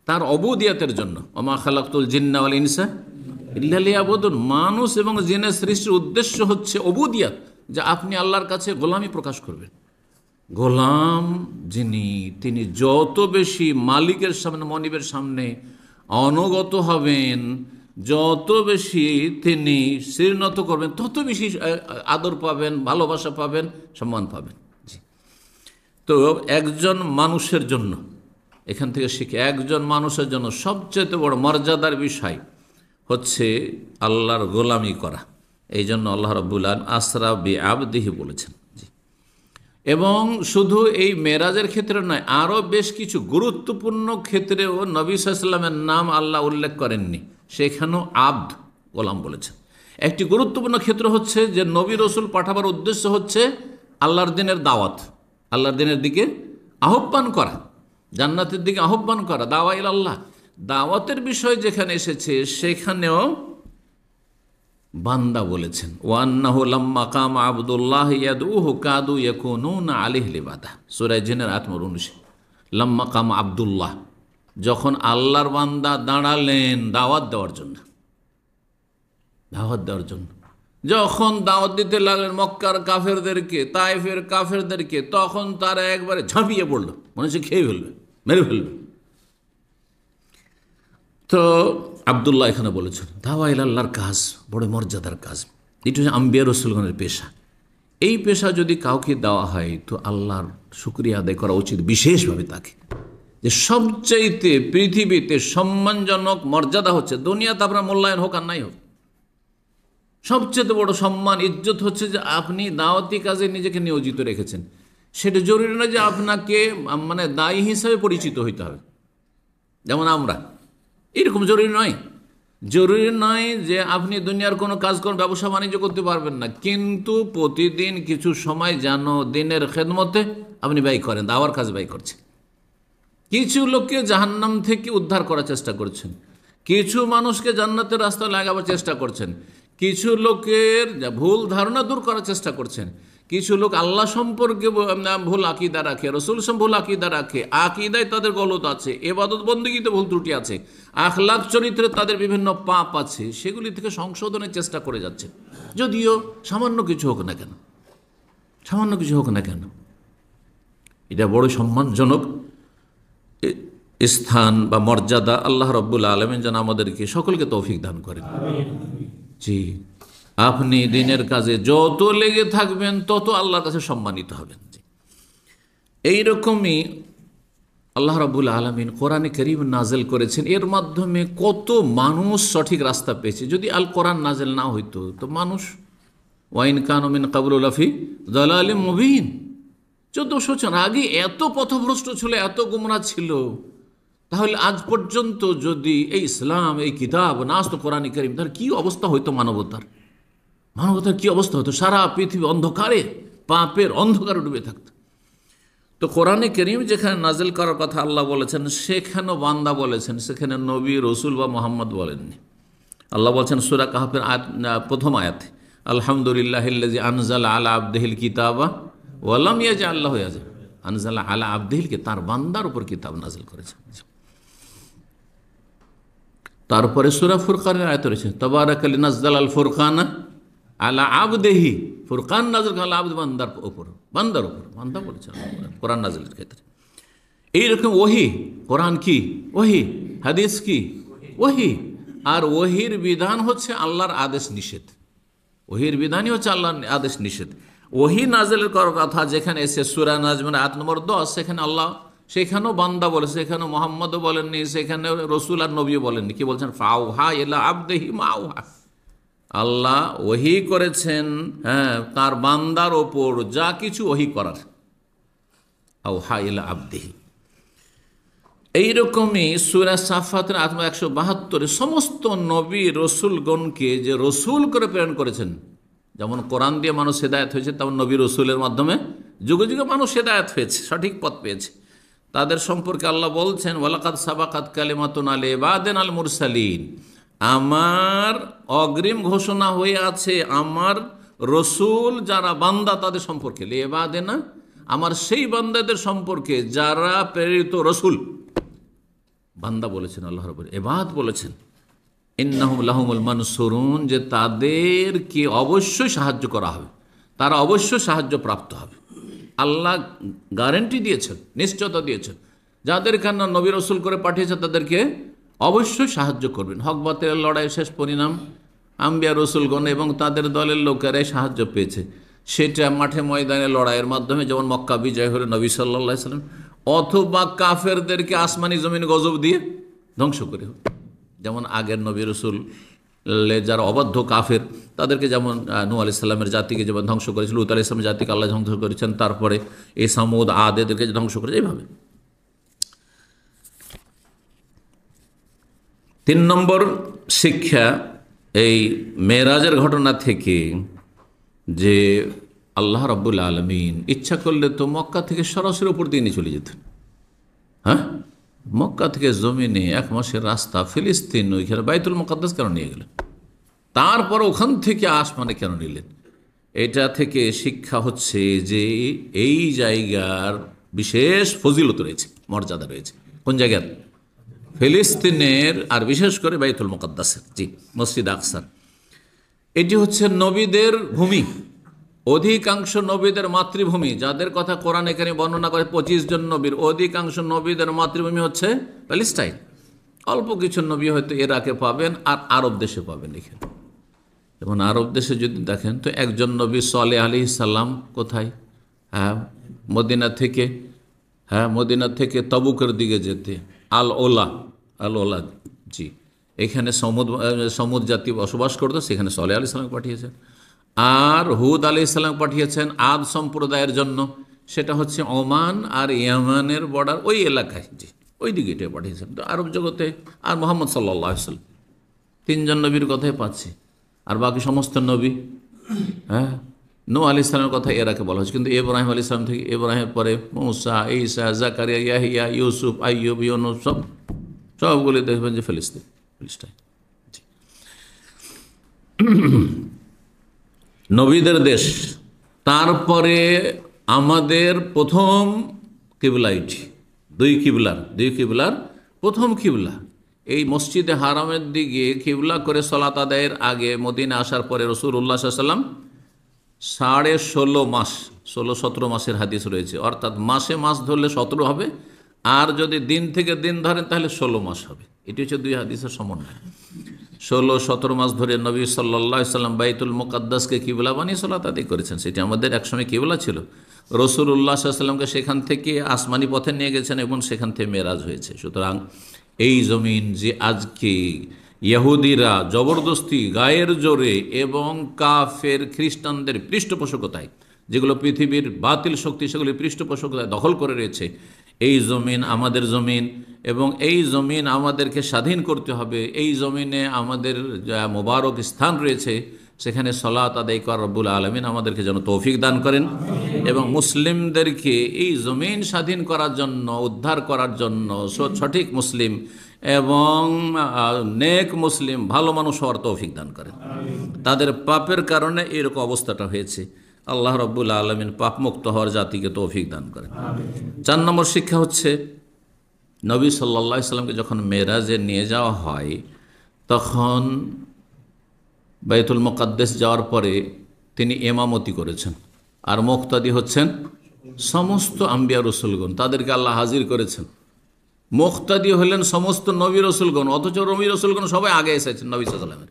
তার অবুদিয়তের জন্য। ওমা খালাকতুল জিন্না ওয়াল ইনসা ইল্লা লিয়াবুদুন, মানুষ এবং জিনের সৃষ্টির উদ্দেশ্য হচ্ছে অবুদিয়ত, যে আপনি আল্লাহর কাছে গোলামি প্রকাশ করবেন। গোলাম যিনি, তিনি যত বেশি মালিকের সামনে, মনিবের সামনে অনগত হবেন, যত বেশি তিনি শীর্ণত করবেন, তত বেশি আদর পাবেন, ভালোবাসা পাবেন, সম্মান পাবেন। তো একজন মানুষের জন্য, এখান থেকে শিখে, একজন মানুষের জন্য সবচেয়ে বড় মর্যাদার বিষয় হচ্ছে আল্লাহর গোলামি করা। এই জন্য আল্লাহ রাব্বুল আলামিন আসরা বি আবদিহি বলেছেন। এবং শুধু এই মেরাজের ক্ষেত্রে নয়, আরও বেশ কিছু গুরুত্বপূর্ণ ক্ষেত্রেও নবী সাল্লাল্লাহু আলাইহি ওয়াসাল্লামের নাম আল্লাহ উল্লেখ করেননি, সেখানেও আবদ, গোলাম বলেছেন। একটি গুরুত্বপূর্ণ ক্ষেত্র হচ্ছে যে নবী রসুল পাঠাবার উদ্দেশ্য হচ্ছে আল্লাহর দিনের দাওয়াত, আল্লাহর দিনের দিকে আহ্বান করা, জান্নাতের দিকে আহ্বান করা, দাওয়া ইলাল্লাহ। দাওয়াতের বিষয় যেখানে এসেছে সেখানেও বান্দা বলেছেন। ওয়ান্নাহু লাম্মা কামা আবদুল্লাহ ইয়াদউহু কাদু ইয়াকুনুনা আলাইহি লিবাদা, সূরা জিনের আয়াত নম্বর 19। লাম্মা কামা আবদুল্লাহ, যখন আল্লাহর বান্দা দাঁড়ালেন দাওয়াত দেওয়ার জন্য, দাওয়াত দেওয়ার জন্য, যখন দাওয়াত দিতে লাগলেন মক্কার কাফেরদেরকে, তায়েফের কাফেরদেরকে, তখন তারা একবারে ঝাঁপিয়ে পড়লো, মনে হচ্ছে খেয়ে ফেলবে, মেরে ফেলবে। তো আবদুল্লাহ এখানে বলেছেন দাওয়া ইলাল্লাহর কাজ বড় মর্যাদার কাজ, এটি হচ্ছে আম্বিয়া রাসূলগণের পেশা। এই পেশা যদি কাউকে দেওয়া হয় তো আল্লাহর শুকরিয়া আদায় করা উচিত বিশেষভাবে তাকে, যে সবচাইতে পৃথিবীতে সম্মানজনক মর্যাদা হচ্ছে, দুনিয়াতে আপনার মূল্যায়ন হোক আর নাই হোক, সবচেয়ে বড় সম্মান ইজ্জত হচ্ছে যে আপনি দাওয়াতি কাজে নিজেকে নিয়োজিত রেখেছেন। সেটা জরুরি নয় যে আপনাকে মানে দায়ী হিসাবে পরিচিত হইতে হবে, যেমন আমরা, এরকম জরুরি নয়। জরুরি নয় যে আপনি দুনিয়ার কোনো কাজ করেন, ব্যবসা বাণিজ্য করতে পারবেন না, কিন্তু প্রতিদিন কিছু সময় যেন দিনের খেদমতে আপনি ব্যয় করেন, দাওয়ার কাজ ব্যয় করছেন। কিছু লোককে জাহান্নাম থেকে উদ্ধার করার চেষ্টা করছেন, কিছু মানুষকে জান্নাতের রাস্তা লাগাবার চেষ্টা করছেন, কিছু লোকের ভুল ধারণা দূর করার চেষ্টা করছেন, কিছু লোক আল্লাহ সম্পর্কে ভুল আকীদা রাখে, রাসূল সম্পর্কে ভুল আকীদা রাখে, আকীদায় তাদের গলত আছে, ইবাদত বন্দেগীতে ভুল ত্রুটি আছে, আখলাক চরিত্রে তাদের বিভিন্ন পাপ আছে, সেগুলি থেকে সংশোধনের চেষ্টা করে যাচ্ছে, যদিও সামান্য কিছু হোক না কেন, সামান্য কিছু হোক না কেন। এটা বড় সম্মানজনক স্থান বা মর্যাদা। আল্লাহ রাব্বুল আলামিন যেন আমাদেরকে সকলকে তৌফিক দান করেন। জি, আপনি দিনের কাজে যত লেগে থাকবেন তত আল্লাহর কাছে সম্মানিত হবেন। এইরকমই আল্লাহ রাব্বুল আলামিন কোরআনে কারীম নাযিল করেছেন, এর মাধ্যমে কত মানুষ সঠিক রাস্তা পেয়েছে। যদি আল কোরআন নাযিল না হইতো তো মানুষ ওয়াইন কানু মিন ক্বাবলু লাফি যালালিম মুবিন, 1400 বছর আগে এত পথভ্রষ্ট ছিল, এত গুমরাহ ছিল, তাহলে আজ পর্যন্ত যদি এই ইসলাম, এই কিতাব না আসতো কোরআনে কারীম, তার কি অবস্থা হইতো? মানবতার কি অবস্থা হতো? সারা পৃথিবী অন্ধকারে, পাপের অন্ধকারে ডুবে থাকতো। তো কোরআনে কারীম যেখানে নাজিল করার কথা আল্লাহ বলেছেন, সেখানেও বান্দা বলেছেন, সেখানে নবী, রসুল বা মুহাম্মদ বলেননি। আল্লাহ বলছেন সূরা কাহফের প্রথম আয়াতে, আলহামদুলিল্লাহিল্লাযী আনজালা আলা আবদিহিল কিতাবা ওয়া লাম ইয়াজআল লাহু ইওয়াজা। আনজালা আলা আবদিহিল, কে তার বান্দার উপর কিতাব নাজিল করেছেন। তারপরে সূরা ফুরকানের আয়াত রয়েছে, তাবারাকাল্লাযী নাযালাল ফুরকানা আলা আবদিহি, ফুরকান নাজিল করা আবদ, বান্দার উপর, বান্দা বলেছেন কোরআন নাজিলের ক্ষেত্রে। এইরকম ওহী, কোরআন কি? ওহী। হাদিস কি? ওহী। আর ওহীর বিধান হচ্ছে আল্লাহর আদেশ নিষেধ। ওহীর বিধানই হচ্ছে আল্লাহর আদেশ নিষেধ। ওহী নাজিলের করার কথা যেখানে এসে সূরা নাজমের আয়াত নম্বর 10, সেখানে আল্লাহ, সেখানেও বান্দা বলে, সেখানে মুহাম্মদও বলেননি, সেখানে রসুল আর নবীও বলেননি। কি বলছেন? ফাওহা ইলা আবদিহি মা আওহা। আল্লাহ ওহী করেছেন, হ্যাঁ, তার বান্দার ওপর যা কিছু ওহী করার। আওহা ইলা আবদিহি। এইরকমই সূরা সাফফাতের আয়াত 172 সমস্ত নবী রসুলগণকে যে রসুল করে প্রেরণ করেছেন, যেমন কোরআন দিয়ে মানুষ হেদায়েত হয়েছে, তেমন নবী রসুলের মাধ্যমে যুগে যুগে মানুষ হেদায়েত হয়েছে, সঠিক পথ পেয়েছে। তাদের সম্পর্কে আল্লাহ বলছেন, ওয়ালাকাদ সাবাকাত কালিমাতুনা লিইবাদিনাল মুরসালিন, আমার অগ্রিম ঘোষণা হয়ে আছে আমার রসুল যারা বান্দা তাদের সম্পর্কে, লিইবাদিনা, আমার সেই বান্দাদের সম্পর্কে যারা প্রেরিত রসুল। বান্দা বলেছেন আল্লাহ রাব্বুল, ইবাদ বলেছেন, ইন্নাহুম লাহুমুল মানসুরুন, যে তাদেরকে অবশ্যই সাহায্য করা হবে, তারা অবশ্যই সাহায্য প্রাপ্ত হবে। আল্লাহ গ্যারান্টি দিয়েছেন, নিশ্চয়তা দিয়েছেন, যাদের কান্না নবী রসুল করে পাঠিয়েছে তাদেরকে অবশ্যই সাহায্য করবেন। হক বাতিলের লড়াই শেষ পরিণাম আম্বিয়া রসুলগণ এবং তাদের দলের লোকেরাই সাহায্য পেয়েছে। সেটা মাঠে ময়দানে লড়াইয়ের মাধ্যমে, যেমন মক্কা বিজয় হলে নবী সাল্লাল্লাহু আলাইহি সাল্লাম, অথবা কাফেরদেরকে আসমানি জমিন গজব দিয়ে ধ্বংস করে, যেমন আগের নবী রসুল যারা অবাধ্য কাফের তাদেরকে, যেমন নূহ আলাইহিস সালামের জাতিকে যেমন ধ্বংস করেছিল, লূত আলাইহিস সালামের জাতিকে আল্লাহ ধ্বংস করেছেন, তারপরে এই সামুদ আদ এদেরকে ধ্বংস করেছে। এইভাবে 3 নম্বর শিক্ষা এই মেরাজের ঘটনা থেকে, যে আল্লাহ রাব্বুল আলামিন ইচ্ছা করলে তো মক্কা থেকে সরাসরি উপর দিয়ে নিয়ে চলে যেতেন। হ্যাঁ, মক্কা থেকে জমিনে 1 মাসের রাস্তা ফিলিস্তিন, ওইখানে বাইতুল মুকাদ্দাস কেন নিয়ে গেলেন? তারপর ওখান থেকে আসমানে কেন নিলেন? এটা থেকে শিক্ষা হচ্ছে যে এই জায়গার বিশেষ ফজিলত রয়েছে, মর্যাদা রয়েছে। কোন জায়গার? ফিলিস্তিনের, আর বিশেষ করে বাইতুল মুকাদ্দাসের, জি, মসজিদ আকসার। এটি হচ্ছে নবীদের ভূমি, অধিকাংশ নবীদের মাতৃভূমি। যাদের কথা কোরআন এখানে বর্ণনা করে 25 জন নবীর, অধিকাংশ নবীদের মাতৃভূমি হচ্ছে প্যালেস্টাইন। অল্প কিছু নবী হয়তো ইরাকে পাবেন, আর আরব দেশে পাবেন। এখানে যেমন আরব দেশে যদি দেখেন তো একজন নবী সালেহ আলাইহিস সালাম কোথায়? হ্যাঁ, মদিনা থেকে তাবুকের দিকে যেতে আল ওলা, জি, এখানে সমুদ জাতি বসবাস করতো, সেখানে সালেহ আলাইহিস সালাম পাঠিয়েছেন। আর হুদ আলাইহিস সালাম পাঠিয়েছেন আদ সম্প্রদায়ের জন্য, সেটা হচ্ছে ওমান আর ইয়ামানের বর্ডার, ওই এলাকায়, জি, ওই দিকে এটা পাঠিয়েছেন। তো আরব জগতে আর মুহাম্মদ সাল্লাল্লাহু আলাইহি ওয়াসাল্লাম, 3 জন নবীর কথাই পাচ্ছি। আর বাকি সমস্ত নবী, হ্যাঁ, নূহ আলাইহিস সালামের কথা এরাকে বলা হচ্ছে, কিন্তু ইব্রাহিম আলাইহিস সালাম থেকে, ইব্রাহিমের পরে মুসা, ঈসা, জাকারিয়া, ইয়াহিয়া, ইউসুফ, আইয়ুব, ইউনুস, সবগুলি দেখবেন যে ফিলিস্তিন। নবীদের দেশ। তারপরে আমাদের প্রথম কিবলা এটি, দুই কিবলার প্রথম কিবলা এই মসজিদে হারামের দিকে কিবলা করে সালাত আদায়ের আগে মদিনা আসার পরে রাসূলুল্লাহ সাল্লাল্লাহু আলাইহি ওয়াসাল্লাম 16.5 মাস, 16-17 মাসের হাদিস রয়েছে, অর্থাৎ মাস ধরলে 17 হবে, আর যদি দিন থেকে দিন ধরেন তাহলে 16 মাস হবে। এটি হচ্ছে 2 হাদিসের সমন্বয়। 16-17 মাস ধরে নবী সাল্লাল্লাহু আলাইহি সাল্লাম বাইতুল মুকাদ্দাসকে কিবলা বানিয়ে সালাত আদায় করেছেন। সেটি আমাদের একসময় কিবলা ছিল। রাসূলুল্লাহ সাল্লাল্লাহু আলাইহি সাল্লামকে সেখান থেকে আসমানি পথে নিয়ে গেছেন এবং সেখান থেকে মেরাজ হয়েছে। সুতরাং এই জমিন যে আজকে ইহুদিরা জবরদস্তি গায়ের জোরে এবং কাফের খ্রিস্টানদের পৃষ্ঠপোষকতায়, যেগুলো পৃথিবীর বাতিল শক্তি সেগুলির পৃষ্ঠপোষকতায় দখল করে রয়েছে, এই জমিন আমাদের জমিন এবং এই জমিন আমাদেরকে স্বাধীন করতে হবে। এই জমিনে আমাদের যা মোবারক স্থান রয়েছে সেখানে সালাত আদায় করা রব্বুল আলামিন আমাদেরকে যেন তৌফিক দান করেন এবং মুসলিমদেরকে এই জমিন স্বাধীন করার জন্য, উদ্ধার করার জন্য সঠিক মুসলিম এবং নেক মুসলিম ভালো মানুষ হওয়ার তৌফিক দান করেন। তাদের পাপের কারণে এরকম অবস্থাটা হয়েছে। আল্লাহ রব্বুল আলামিন পাপমুক্ত হওয়ার জাতিকে তৌফিক দান করেন। 4 নম্বর শিক্ষা হচ্ছে, নবী সাল্লাল্লাহু আলাইহি সাল্লামকে যখন মেরাজে নিয়ে যাওয়া হয় তখন বাইতুল মুকাদ্দাস যাওয়ার পরে তিনি ইমামতি করেছেন, আর মুক্তাদি হচ্ছেন সমস্ত আম্বিয়া রসুলগণ, তাদেরকে আল্লাহ হাজির করেছেন। মুক্তাদি হলেন সমস্ত নবী রসুলগণ, অথচ নবী রসুলগণ সবাই আগে এসেছেন নবী সাল্লাল্লাহু আলাইহি সাল্লামের।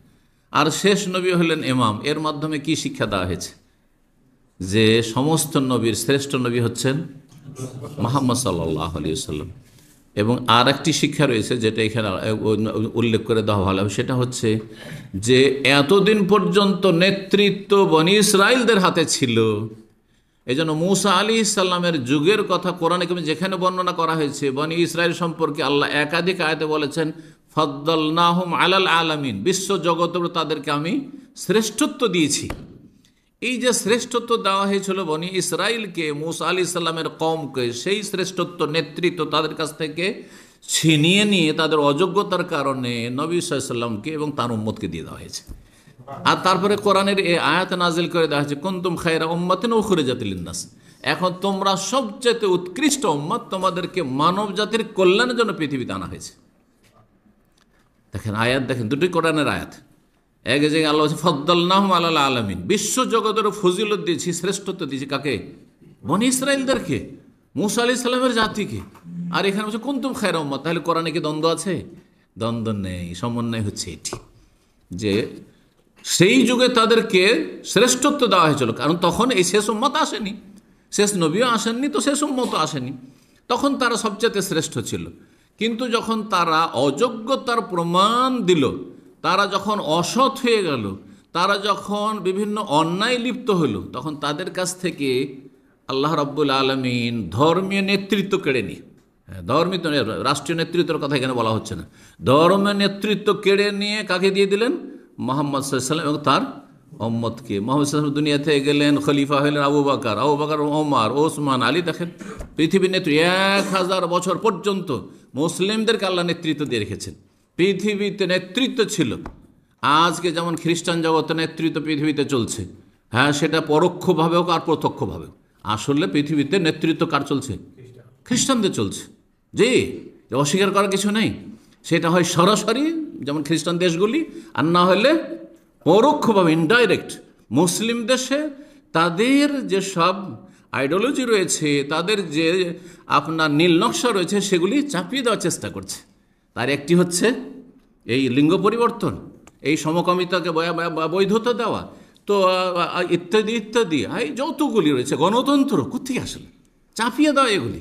আর শেষ নবী হলেন ইমাম। এর মাধ্যমে কি শিক্ষা দেওয়া হয়েছে? যে সমস্ত নবীর শ্রেষ্ঠ নবী হচ্ছেন মুহাম্মদ সাল্লাল্লাহু আলাইহি সাল্লাম। এবং আর একটি শিক্ষা রয়েছে যেটা এখানে উল্লেখ করে দেওয়া ভালো হবে, সেটা হচ্ছে যে এতদিন পর্যন্ত নেতৃত্ব বনি ইসরাইলদের হাতে ছিল। এই জন্য মুসা আলাইহিস সালামের যুগের কথা কোরআনে কারিমে যেখানে বর্ণনা করা হয়েছে, বনি ইসরাইল সম্পর্কে আল্লাহ একাধিক আয়াতে বলেছেন ফাদ্দালনাহুম আলাল আলামিন, বিশ্ব জগতের তাদেরকে আমি শ্রেষ্ঠত্ব দিয়েছি। এই যে শ্রেষ্ঠত্ব দেওয়া হয়েছিল বনি ইসরাইলকে, মুসা আলাইহিস সালামের কওমকে, সেই শ্রেষ্ঠত্ব নেতৃত্ব তাদের কাছ থেকে ছিনিয়ে নিয়ে তাদের অযোগ্যতার কারণে নবী সাল্লাল্লাহু আলাইহি সাল্লামকে এবং তার উম্মতকে দিয়ে দেওয়া হয়েছে। আর তারপরে কোরআনের এই আয়াত নাজিল করে দেওয়া হয়েছে কুনতুম খায়রা উম্মাতিন উখরিজাত লিন-নাস, এখন তোমরা সবচেয়ে উৎকৃষ্ট উম্মত, তোমাদেরকে মানব জাতির কল্যাণের জন্য পৃথিবীতে আনা হয়েছে। দেখেন আয়াত, দেখেন দুটি কোরআনের আয়াত। এক জায়গায় আল্লাহ বলছে ফাদ্দালনাহুম আলাল আলামিন, বিশ্ব জগতের ফজিলত দিয়েছি, শ্রেষ্ঠত্ব দিয়েছি কাকে? বনি ইসরাইলদেরকে, মুসা আলাইহিস সালামের জাতিকে। আর এখানে বলছে কুনতুম খায়রা উম্মাত। তাহলে কোরআনে কি দ্বন্দ্ব আছে? দ্বন্দ্ব নেই, সমন্বয় হচ্ছে এটি যে সেই যুগে তাদেরকে শ্রেষ্ঠত্ব দেওয়া হয়েছিল, কারণ তখন এই শেষ উম্মত আসেনি, শেষ নবীও আসেননি, তো শেষ উম্মত আসেনি, তখন তারা সবচেয়ে শ্রেষ্ঠ ছিল। কিন্তু যখন তারা অযোগ্যতার প্রমাণ দিল, তারা যখন অসৎ হয়ে গেল, তারা যখন বিভিন্ন অন্যায় লিপ্ত হলো, তখন তাদের কাছ থেকে আল্লাহ রাব্বুল আলামিন ধর্মীয় নেতৃত্ব কেড়ে নিয়ে, ধর্মীয় রাষ্ট্রীয় নেতৃত্বের কথা এখানে বলা হচ্ছে না, ধর্মীয় নেতৃত্ব কেড়ে নিয়ে কাকে দিয়ে দিলেন? মুহাম্মদ সাল্লাল্লাহু আলাইহি ওয়াসাল্লাম এবং তার উম্মতকে। মুহাম্মদ সাল্লাল্লাহু আলাইহি ওয়াসাল্লাম দুনিয়া থেকে গেলেন, খলিফা হলেন আবু বকর, ওমর, ওসমান, আলী। দেখেন পৃথিবীর নেতৃত্ব 1000 বছর পর্যন্ত মুসলিমদেরকে আল্লাহ নেতৃত্ব দিয়ে রেখেছেন। পৃথিবীতে নেতৃত্ব ছিল। আজকে যেমন খ্রিস্টান জগতে নেতৃত্ব পৃথিবীতে চলছে, হ্যাঁ, সেটা পরোক্ষভাবে হোক আর প্রত্যক্ষভাবে, আসলে পৃথিবীতে নেতৃত্ব কার চলছে? খ্রিস্টানদের চলছে। জি, অস্বীকার করার কিছু নেই। সেটা হয় সরাসরি যেমন খ্রিস্টান দেশগুলি, আর না হলে পরোক্ষভাবে ইনডাইরেক্ট মুসলিম দেশে তাদের যে সব আইডিওলজি রয়েছে, তাদের যে আপনার নীল নকশা রয়েছে, সেগুলি চাপিয়ে দেওয়ার চেষ্টা করছে। তার একটি হচ্ছে এই লিঙ্গ পরিবর্তন, এই সমকামিতাকে বৈধতা দেওয়া, তো ইত্যাদি ইত্যাদি, এই যতগুলি রয়েছে, গণতন্ত্র, কোথায় আসলে চাপিয়ে দেওয়া এগুলি।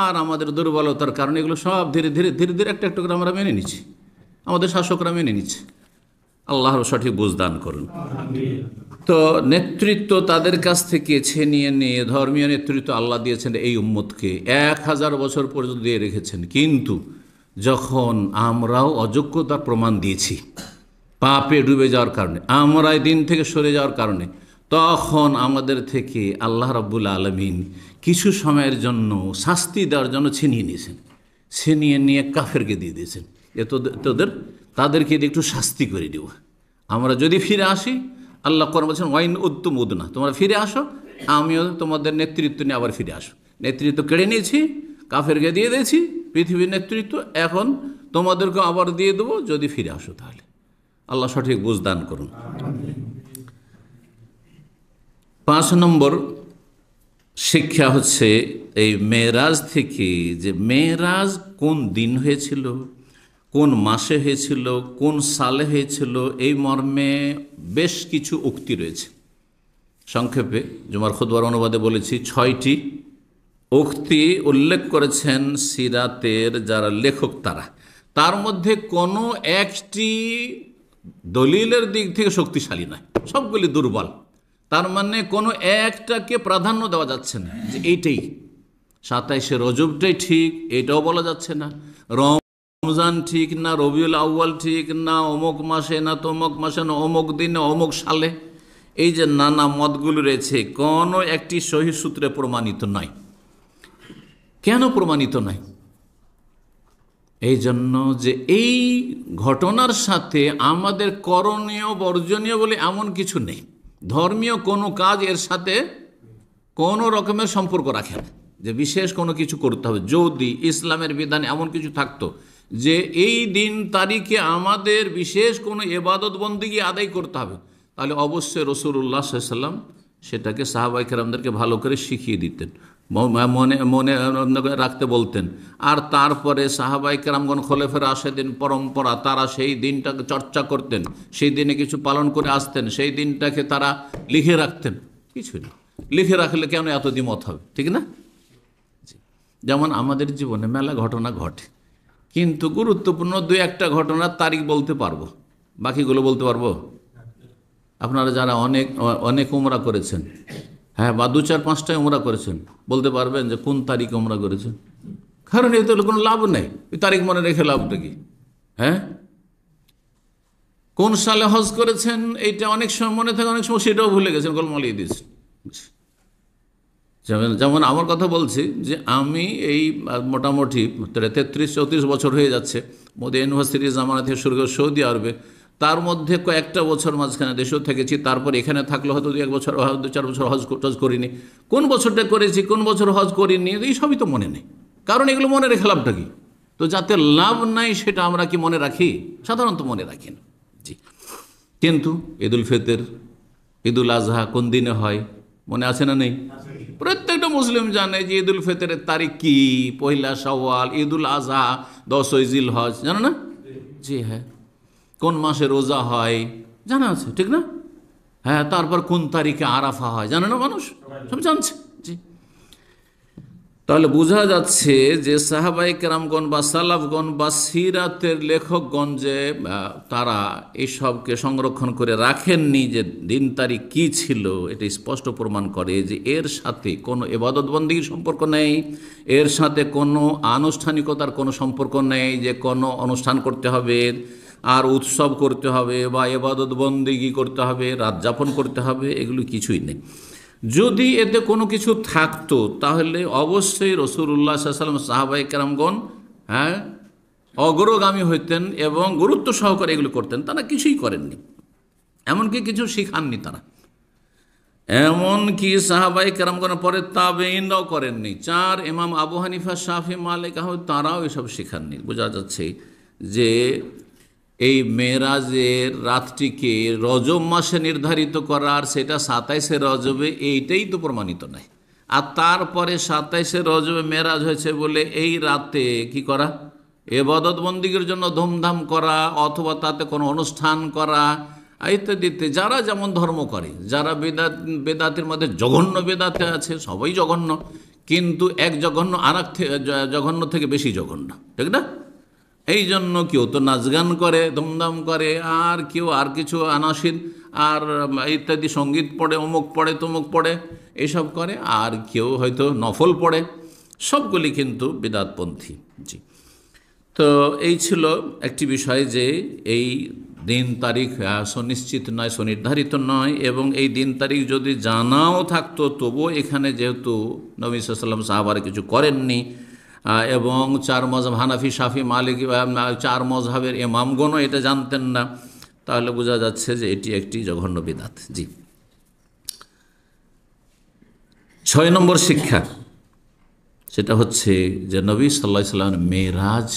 আর আমাদের দুর্বলতার কারণে এগুলো সব ধীরে ধীরে ধীরে ধীরে একটা একটা করে আমরা মেনে নিচ্ছি, আমাদের শাসকরা মেনে নিচ্ছে। আল্লাহর সঠিক বুঝ দান করুন। তো নেতৃত্ব তাদের কাছ থেকে ছিনিয়ে নিয়ে ধর্মীয় নেতৃত্ব আল্লাহ দিয়েছেন এই উম্মতকে, 1000 বছর পর্যন্ত দিয়ে রেখেছেন। কিন্তু যখন আমরাও অযোগ্যতার প্রমাণ দিয়েছি, পাপে ডুবে যাওয়ার কারণে, আমরা এই দিন থেকে সরে যাওয়ার কারণে, তখন আমাদের থেকে আল্লাহ রাব্বুল আলামিন কিছু সময়ের জন্য শাস্তি দেওয়ার জন্য ছিনিয়ে নিয়েছেন। ছিনিয়ে নিয়ে কাফেরকে দিয়ে দিয়েছেন, তাদেরকে দিয়ে একটু শাস্তি করে দেব। আমরা যদি ফিরে আসি, আল্লাহ কোরআন বলছেন ওয়াইন উদ্তুম উদনা, তোমরা ফিরে আসো, আমিও তোমাদের নেতৃত্ব নিয়ে আবার ফিরে আসো। নেতৃত্ব কেড়ে নিয়েছি, কাফেরকে দিয়ে দিয়েছি পৃথিবীর নেতৃত্ব, এখন তোমাদেরকে আবার দিয়ে দেবো যদি ফিরে আসো। তাহলে আল্লাহ সঠিক বুঝ দান করুন। 5 নম্বর শিক্ষা হচ্ছে এই মেরাজ থেকে, যে মেরাজ কোন দিন হয়েছিল, কোন মাসে হয়েছিল, কোন সালে হয়েছিল, এই মর্মে বেশ কিছু উক্তি রয়েছে। সংক্ষেপে জুমার খুতবার অনুবাদে বলেছি 6টি উক্তি উল্লেখ করেছেন সিরাতের যারা লেখক তারা। তার মধ্যে কোনো একটি দলিলের দিক থেকে শক্তিশালী নয়, সবগুলি দুর্বল। তার মানে কোনো একটাকে প্রাধান্য দেওয়া যাচ্ছে না যে এইটাই 27শে রজবটাই ঠিক, এটাও বলা যাচ্ছে না। রমজান ঠিক না, রবিউল আউয়াল ঠিক না, অমুক মাসে না তমুক মাসে না, অমুক দিনে অমুক সালে, এই যে নানা মতগুলো রয়েছে কোনো একটি সহিহ সূত্রে প্রমাণিত নয়। কেন প্রমাণিত নয়? এই জন্য যে এই ঘটনার সাথে আমাদের করণীয় বর্জনীয় বলে এমন কিছু নেই। ধর্মীয় কোনো কাজ এর সাথে কোনো রকমের সম্পর্ক রাখে না যে বিশেষ কোনো কিছু করতে হবে। যদি ইসলামের বিধানে এমন কিছু থাকতো যে এই দিন তারিখে আমাদের বিশেষ কোনো ইবাদত বন্দেগী আদায় করতে হবে, তাহলে অবশ্যই রাসূলুল্লাহ সাল্লাল্লাহু আলাইহি ওয়াসাল্লাম সেটাকে সাহাবায়ে কেরামদেরকে ভালো করে শিখিয়ে দিতেন, মনে মনে রাখতে বলতেন। আর তারপরে সাহাবায়ে কেরামগণ খোলাফায়ে রাশেদিন পরম্পরা, তারা সেই দিনটাকে চর্চা করতেন, সেই দিনে কিছু পালন করে আসতেন, সেই দিনটাকে তারা লিখে রাখতেন। কিছুই না, লিখে রাখলে কেন এত দ্বিমত হবে, ঠিক না? যেমন আমাদের জীবনে মেলা ঘটনা ঘটে, কিন্তু গুরুত্বপূর্ণ 2-1টা ঘটনার তারিখ বলতে পারবো, বাকিগুলো বলতে পারবো? আপনারা যারা অনেক অনেক উমরা করেছেন, হ্যাঁ, বা 2-4-5টায় উমরা করেছেন, বলতে পারবেন যে কোন তারিখে উমরা করেছেন? কারণ এতে কোনো লাভ নেই, ওই তারিখ মনে রেখে লাভটা কি? হ্যাঁ, কোন সালে হজ করেছেন এইটা অনেক সময় মনে থাকে, অনেক সময় সেটাও ভুলে গেছেন, গোলমালিয়ে দিয়েছেন। যেমন আমার কথা বলছি যে আমি এই মোটামুটি 33-34 বছর হয়ে যাচ্ছে মোদি ইউনিভার্সিটির জামানা থেকে শুরু করে সৌদি আরবে, তার মধ্যে কয়েকটা বছর মাঝখানে দেশেও থেকেছি, তারপর এখানে থাকলে হয়তো 2-1 বছর 2-4 বছর হজ করিনি। কোন বছরটা করেছি, কোন বছর হজ করিনি, এই সবই তো মনে নেই। কারণ এগুলো মনে রেখে লাভটা কি? তো যাতে লাভ নাই সেটা আমরা কি মনে রাখি? সাধারণত মনে রাখি না। জি, কিন্তু ঈদুল ফিতর, ঈদুল আজহা কোন দিনে হয় মনে আছে না নেই? প্রত্যেকটা মুসলিম জানে যে ঈদুল ফিতরের তারিখ কি, 1 শাওয়াল, ঈদুল আজহা 10 জিলহজ, জানো না? জি হ্যাঁ। কোন মাসে রোজা হয় জানা আছে, ঠিক না? হ্যাঁ, তারপর কোন তারিখে আরাফা হয় জানে না মানুষ? সব জানছে। জি, তাহলে বোঝা যাচ্ছে যে সাহাবায়ে কেরামগণ বা সালাফগণ বা সিরাতের লেখকগণ যে তারা এইসবকে সংরক্ষণ করে রাখেননি যে দিন তারিখ কী ছিল, এটা স্পষ্ট প্রমাণ করে যে এর সাথে কোনো ইবাদত বন্দেগীর সম্পর্ক নেই, এর সাথে কোনো আনুষ্ঠানিকতার কোনো সম্পর্ক নেই যে কোনো অনুষ্ঠান করতে হবে আর উৎসব করতে হবে বা ইবাদত বন্দেগী করতে হবে, রাত যাপন করতে হবে, এগুলো কিছুই নেই। যদি এতে কোনো কিছু থাকতো তাহলে অবশ্যই রাসূলুল্লাহ সাল্লাল্লাহু আলাইহি ওয়াসাল্লাম সাহাবায়ে কেরামগণ হ্যাঁ অগ্রগামী হইতেন এবং গুরুত্ব সহকারে এগুলো করতেন। তারা কিছুই করেননি, এমনকি কিছু শিখাননি তারা। এমনকি সাহাবায়ে কেরামগণের পরে তাবেঈনরাও করেননি। 4 ইমাম আবু হানিফা, শাফি, মালিক, আহমদ তারাও এসব শিখাননি। বোঝা যাচ্ছে যে এই মেরাজের রাতটিকে রজব মাসে নির্ধারিত করার, সেটা 27শে রজবে, এইটাই তো প্রমাণিত নয়। আর তারপরে 27শে রজবে মেরাজ হয়েছে বলে এই রাতে কি করা, ইবাদত বন্দেগীর জন্য ধুমধাম করা অথবা তাতে কোনো অনুষ্ঠান করা ইত্যাদিতে যারা যেমন ধর্ম করে, যারা বেদাতের মধ্যে জঘন্য বেদাতে আছে, সবাই জঘন্য, কিন্তু এক জঘন্য আর এক জঘন্য থেকে বেশি জঘন্য, ঠিক না? এই জন্য কেউ তো নাচ গান করে, ধুমধাম করে, আর কেউ আর কিছু আনাসিদ আর ইত্যাদি সঙ্গীত পড়ে, অমুক পড়ে তমুক পড়ে, এইসব করে, আর কেউ হয়তো নফল পড়ে, সবগুলি কিন্তু বিদআতপন্থী। জি, তো এই ছিল একটি বিষয় যে এই দিন তারিখ সুনিশ্চিত নয়, সুনির্ধারিত নয়, এবং এই দিন তারিখ যদি জানাও থাকতো তবুও এখানে যেহেতু নবী সাল্লাল্লাহু আলাইহি ওয়াসাল্লাম সাহাবারা কিছু করেননি এবং 4 মযহাব হানাফি, শাফি, মালিকি 4 মযহাবের ইমামগণও এটা জানতেন না, তাহলে বোঝা যাচ্ছে যে এটি একটি জঘন্য বিদআত। জি, 6 নম্বর শিক্ষা, সেটা হচ্ছে যে নবী সাল্লাল্লাহু আলাইহি ওয়াসাল্লামের মেরাজ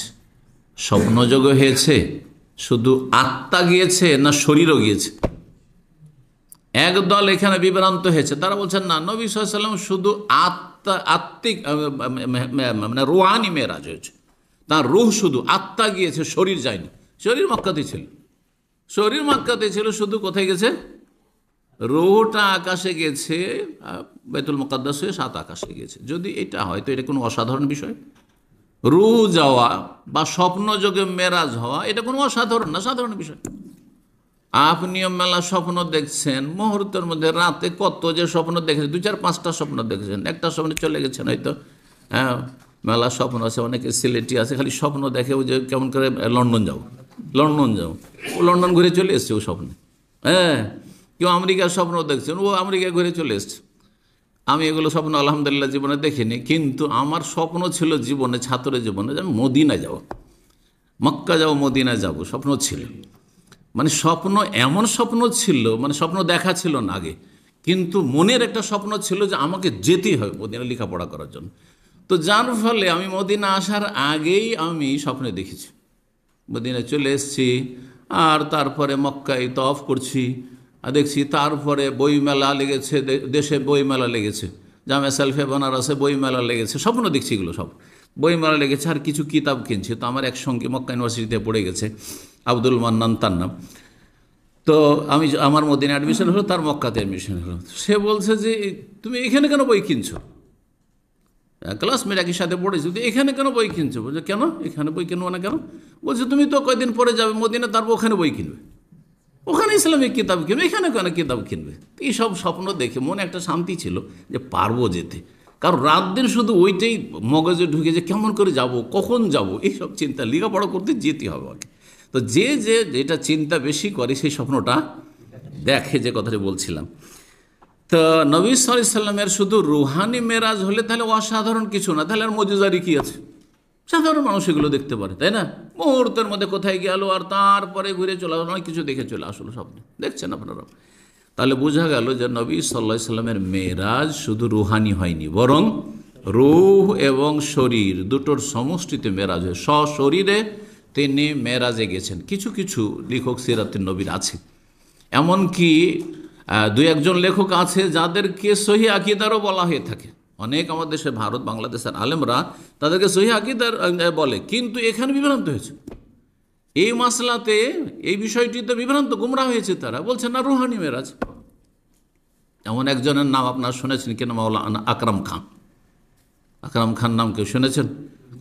স্বপ্নযোগে হয়েছে, শুধু আত্মা গিয়েছে না শরীরও গিয়েছে? একদল এখানে বিভ্রান্ত হয়েছে, তারা বলছেন না, নবী সাল্লাল্লাহু আলাইহি ওয়াসাল্লাম শুধু আত্মিক মানে রুহানি মেরাজ হয়েছে, তার রুহ শুধু, আত্মা গিয়েছে, শরীর যায়নি। শরীর মক্কাতে ছিল, শরীর মক্কাতে ছিল, শুধু কোথায় গেছে? রুহটা আকাশে গেছে, বাইতুল মুকাদ্দাস হয়ে 7 আকাশে গেছে। যদি এটা হয় তো এটা কোনো অসাধারণ বিষয়? রুহ যাওয়া বা স্বপ্নযোগে মেরাজ হওয়া এটা কোনো অসাধারণ না, সাধারণ বিষয়। আপনিও মেলা স্বপ্ন দেখছেন, মুহূর্তের মধ্যে রাতে কত যে স্বপ্ন দেখেছেন, 2-4-5টা স্বপ্ন দেখেছেন, একটা স্বপ্নে চলে গেছেন হয়তো। হ্যাঁ, মেলা স্বপ্ন আছে, অনেকে সিলেটি আছে, খালি স্বপ্ন দেখে ওই যে কেমন করে লন্ডন যাও, লন্ডন যাও, ও লন্ডন ঘুরে চলে এসছে ও স্বপ্নে। হ্যাঁ, কেউ আমেরিকার স্বপ্ন দেখছেন, ও আমেরিকা ঘুরে চলে এসছে। আমি এগুলো স্বপ্ন আলহামদুলিল্লাহ জীবনে দেখিনি, কিন্তু আমার স্বপ্ন ছিল জীবনে, ছাত্রের জীবনে, যে আমি মদিনা যাব, মক্কা যাব, মদিনা যাব, স্বপ্ন ছিল। মানে স্বপ্ন, এমন স্বপ্ন ছিল, মানে স্বপ্ন দেখা ছিল না আগে, কিন্তু মনের একটা স্বপ্ন ছিল যে আমাকে যেতেই হবে মদিনা লেখাপড়া করার জন্য। তো যার ফলে আমি মদিনা আসার আগেই আমি স্বপ্নে দেখেছি মদিনা চলে এসেছি, আর তারপরে মক্কায় তওয়াফ করছি, আর দেখছি তারপরে বইমেলা লেগেছে, দেশে বইমেলা লেগেছে, জামে সেলফে বেনারসে বইমেলা লেগেছে, স্বপ্ন দেখছি এগুলো সব, বইমেলা লেগেছে। আর কিছু কিতাব কিনছি, তো আমার এক সঙ্গে মক্কা ইউনিভার্সিটিতে পড়ে গেছে আব্দুল মান্নান, তার নাম। তো আমার মদিনা অ্যাডমিশন হলো, তার মক্কাতে অ্যাডমিশন হলো। সে বলছে যে তুমি এখানে কেন বই কিনছো? ক্লাসমেট একই সাথে পড়েছি, তো এখানে কেন বই কিনছো? বলছে কেন এখানে বই কিনবো না কেন? বলছে তুমি তো কয়দিন পরে যাবে মদিনা, তারপর ওখানে বই কিনবে, ওখানে ইসলামিক কিতাব কিনবে, এখানে কেন কিতাব কিনবে? এইসব স্বপ্ন দেখে মনে একটা শান্তি ছিল যে পারবো যেতে, কারণ রাত দিন শুধু ওইটাই মগজে ঢুকে, যে কেমন করে যাব, কখন যাব, এইসব চিন্তা। লেখাপড়া করতে যেতে হবে আগে। তো যেটা চিন্তা বেশি করে সেই স্বপ্নটা দেখে, যে কথাটা বলছিলাম। তো নবী সাল্লাল্লাহু আলাইহি সাল্লামের শুধু রুহানি মেরাজ হলে তাহলে অসাধারণ কিছু না, তাহলে আর মজুজারি কি আছে? সাধারণ মানুষ এগুলো দেখতে পারে, তাই না? মুহূর্তের মধ্যে কোথায় গেল, আর তারপরে ঘুরে চলে আসলো, অনেক কিছু দেখে চলে আসলো, স্বপ্ন দেখছেন আপনারা। তাহলে বোঝা গেল যে নবী সাল্লাল্লাহু আলাইহি সাল্লামের মেরাজ শুধু রুহানি হয়নি, বরং রূহ এবং শরীর দুটোর সমষ্টিতে মেরাজ হয়। সশরীরে তিনি মেরাজে গেছেন। কিছু কিছু লেখক সিরাতুন নবীর আছে, এমনকি 2-1 লেখক আছে যাদেরকে সহি আকীদারও বলা হয়ে থাকে। অনেক আমাদের দেশে, ভারত বাংলাদেশের আলেমরা তাদেরকে সহি আকীদার বলে, কিন্তু এখানে বিভ্রান্ত হয়েছে এই মাসলাতে, এই বিষয়টিতে বিভ্রান্ত, গুমরা হয়েছে। তারা বলছে না রুহানি মেরাজ। এমন একজনের নাম আপনারা শুনেছেন কিনা? মাওলানা আকরাম খান। আকরাম খান নাম কেউ শুনেছেন?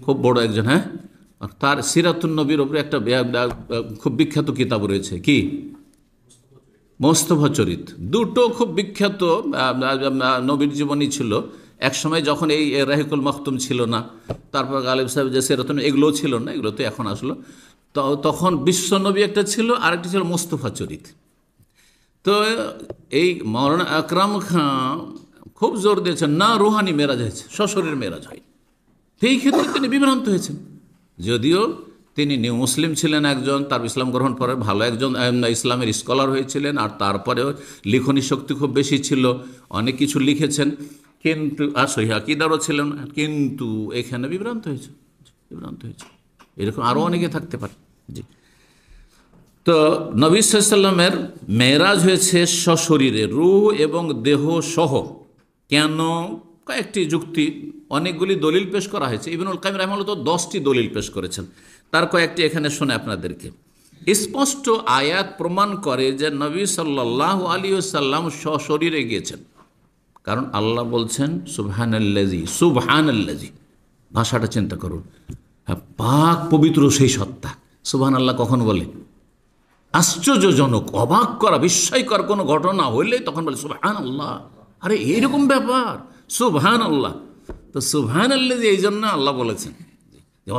খুব বড় একজন। হ্যাঁ, তার সিরাতুন নবীর উপরে একটা খুব বিখ্যাত কিতাব রয়েছে, কি? মোস্তফা চরিত। দুটো খুব বিখ্যাত নবীর জীবনী ছিল। এক সময় যখন এই রাহিকুল মখতুম ছিল না, তারপর গালিব সাহেব যে সিরাতুন, এগুলোও ছিল না, এগুলো তো এখন আসলো। তখন বিশ্বনবী একটা ছিল, আরেকটি ছিল মোস্তফা চরিত। তো এই মাওলানা আকরাম খান খুব জোর দিয়েছেন না রুহানি মেরাজ হয়েছে, সশরীর মেরাজ হয়। এই ক্ষেত্রে তিনি বিভ্রান্ত হয়েছেন। যদিও তিনি নিউ মুসলিম ছিলেন একজন, তার ইসলাম গ্রহণ পরে ভালো একজন ইসলামের স্কলার হয়েছিলেন, আর তারপরেও লিখনী শক্তি খুব বেশি ছিল, অনেক কিছু লিখেছেন, কিন্তু আর সহিহ আকীদারও ছিলেন, কিন্তু এখানে বিভ্রান্ত হয়েছে, বিভ্রান্ত হয়েছে। এরকম আরও অনেকে থাকতে পারে। জি। তো নবী সাল্লাল্লাহু আলাইহি সাল্লামের মেরাজ হয়েছে সশরীরে, রূহ এবং দেহ সহ। কেন? কয়েকটি যুক্তি, অনেকগুলি দলিল পেশ করা হয়েছে। ইবনুল কাইয়িম রাহিমাহুল্লাহ তো 10টি দলিল পেশ করেছেন, তার কয়েকটি এখানে শুনে আপনাদেরকে। স্পষ্ট আয়াত প্রমাণ করে যে নবী সাল্লাল্লাহু আলাইহি ওয়াসাল্লাম সশরীরে গিয়েছেন, কারণ আল্লাহ বলছেন সুবহানাল্লাযী, সুবহানাল্লাযী, ভাষাটা চিন্তা করুন, পাক পবিত্র সেই সত্তা। সুবহানাল্লাহ কখন বলে? আশ্চর্যজনক, অবাক করা, বিস্ময়কর কোনো ঘটনা হইলে তখন বলে সুবহানাল্লাহ। আরে এইরকম ব্যাপার, সুবহানাল্লাহ। তো সুবহানাল্লাযী এই জন্য আল্লাহ বলেছেন,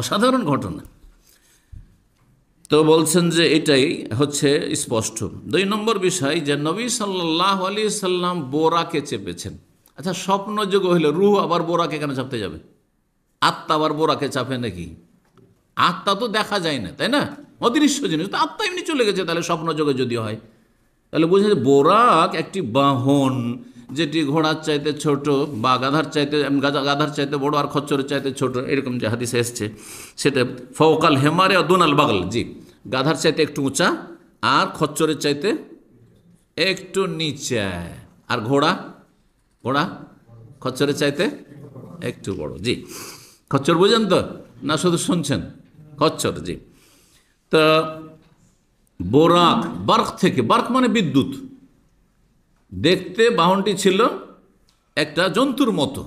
অসাধারণ ঘটনা। তো বলছেন যে এটাই হচ্ছে স্পষ্ট। 2 নম্বর বিষয়, যে নবী সাল্লাল্লাহু আলাইহি সাল্লাম বোরাকে চেপেছেন। আচ্ছা, স্বপ্ন যোগ হইলে রূহ আবার বোরাকে কেন চাপতে যাবে? আত্মা আবার বোরাকে চাপে নাকি? আত্মা তো দেখা যায় না, তাই না? অদৃশ্য জিনিস, তো আত্মা এমনি চলে গেছে। তাহলে স্বপ্ন যোগে যদি হয়, তাহলে বোঝা যায় বোরাক একটি বাহন, যেটি ঘোড়ার চাইতে ছোট বা গাধার চাইতে বড়, আর খচ্চরের চাইতে ছোট, এরকম যে হাদিসে এসছে সেটা ফওকাল হেমারে দুনাল বাগল। জি, গাধার চাইতে একটু উঁচা আর খচ্চরের চাইতে একটু নিচে। আর ঘোড়া খচ্চরের চাইতে একটু বড়। জি, খচ্চর বুঝেন তো, না শুধু শুনছেন? খচ্চর, জি। তা বোরাক, বার্ক থেকে, বার্ক মানে বিদ্যুৎ। দেখতে বাহনটি ছিল একটা জন্তুর মতো,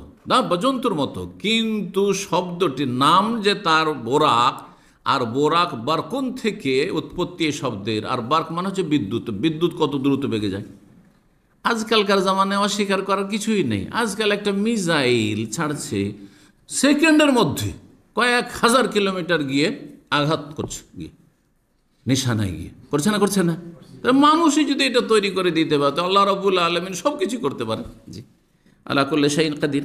জন্তুর মতো, কিন্তু শব্দটির নাম যে তার বোরাক, আর বোরাক বার্কন থেকে উৎপত্তি এই শব্দের। আর বার্ক মানে হচ্ছে বিদ্যুৎ। বিদ্যুৎ কত দ্রুত বেগে যায় আজকালকার জামানায়, অস্বীকার করার কিছুই নেই। আজকাল একটা মিসাইল ছাড়ছে, সেকেন্ডের মধ্যে কয়েক হাজার কিলোমিটার গিয়ে আঘাত করছে, গিয়ে নিশানায় গিয়ে, করছে না, করছে না? মানুষই যদি এটা তৈরি করে দিতে পারে, আল্লাহ রাব্বুল আলামিন সব কিছু করতে পারে। জি, আলা কুল্লি শাইইন কাদির।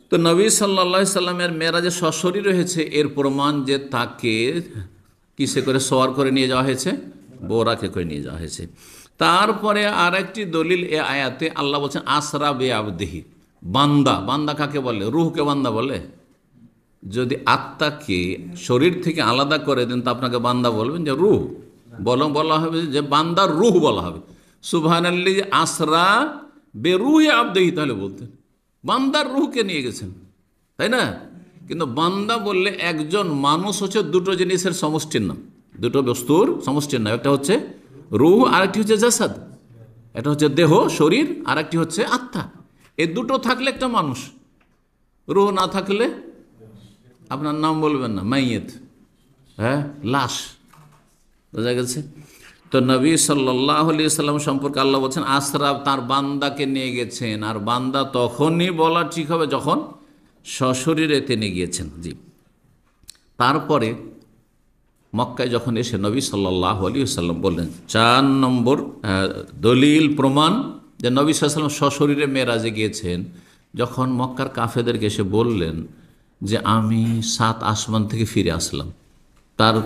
তো নবী সাল্লাল্লাহু আলাইহি সাল্লামের মেরাজে সশরীর হয়েছে, এর প্রমাণ যে তাকে কিসে করে সওয়ার করে নিয়ে যাওয়া হয়েছে? বোরাকে করে নিয়ে যাওয়া হয়েছে। তারপরে আর একটি দলিল এ আয়াতে আল্লাহ বলছেন আসরা বে আবদিহি, বান্দা। বান্দা কাকে বলে? রুহকে বান্দা বলে। যদি আত্মাকে শরীর থেকে আলাদা করে দেন তা আপনাকে বান্দা বলবেন যে রুহ, বলা হবে যে বান্দার রুহ বলা হবে। সুবহানাল্লাযী আসরা বে রুহি আবদিহি, তাহলে বলতেন বান্দার রুহকে নিয়ে গেছেন, তাই না? কিন্তু বান্দা বললে একজন মানুষ হচ্ছে দুটো জিনিসের সমষ্টির নাম, দুটো বস্তুর সমষ্টির নাম। একটা হচ্ছে রুহ, আর একটি হচ্ছে জাসাদ। এটা হচ্ছে দেহ, শরীর, আর একটি হচ্ছে আত্মা। এই দুটো থাকলে একটা মানুষ। রুহ না থাকলে আপনার নাম বলবেন না, মাইয়েত, হ্যাঁ, লাশ। বোঝা গেছে? তো নবী সাল্লাল্লাহু আলাইহি সাল্লাম সম্পর্কে আল্লাহ বলছেন আসরা, তার বান্দাকে নিয়ে গেছেন। আর বান্দা তখনই বলা ঠিক হবে যখন সশরীরে তিনি গিয়েছেন। জি। তারপরে মক্কায় যখন এসে নবী সাল্লাল্লাহু আলাইহি সাল্লাম বললেন, 4 নম্বর দলিল প্রমাণ যে নবী সাল্লাল্লাহু আলাইহি সাল্লাম সশরীরে মেরাজে গিয়েছেন, যখন মক্কার কাফেরদেরকে এসে বললেন যে আমি 7 আসমান থেকে ফিরে আসলাম,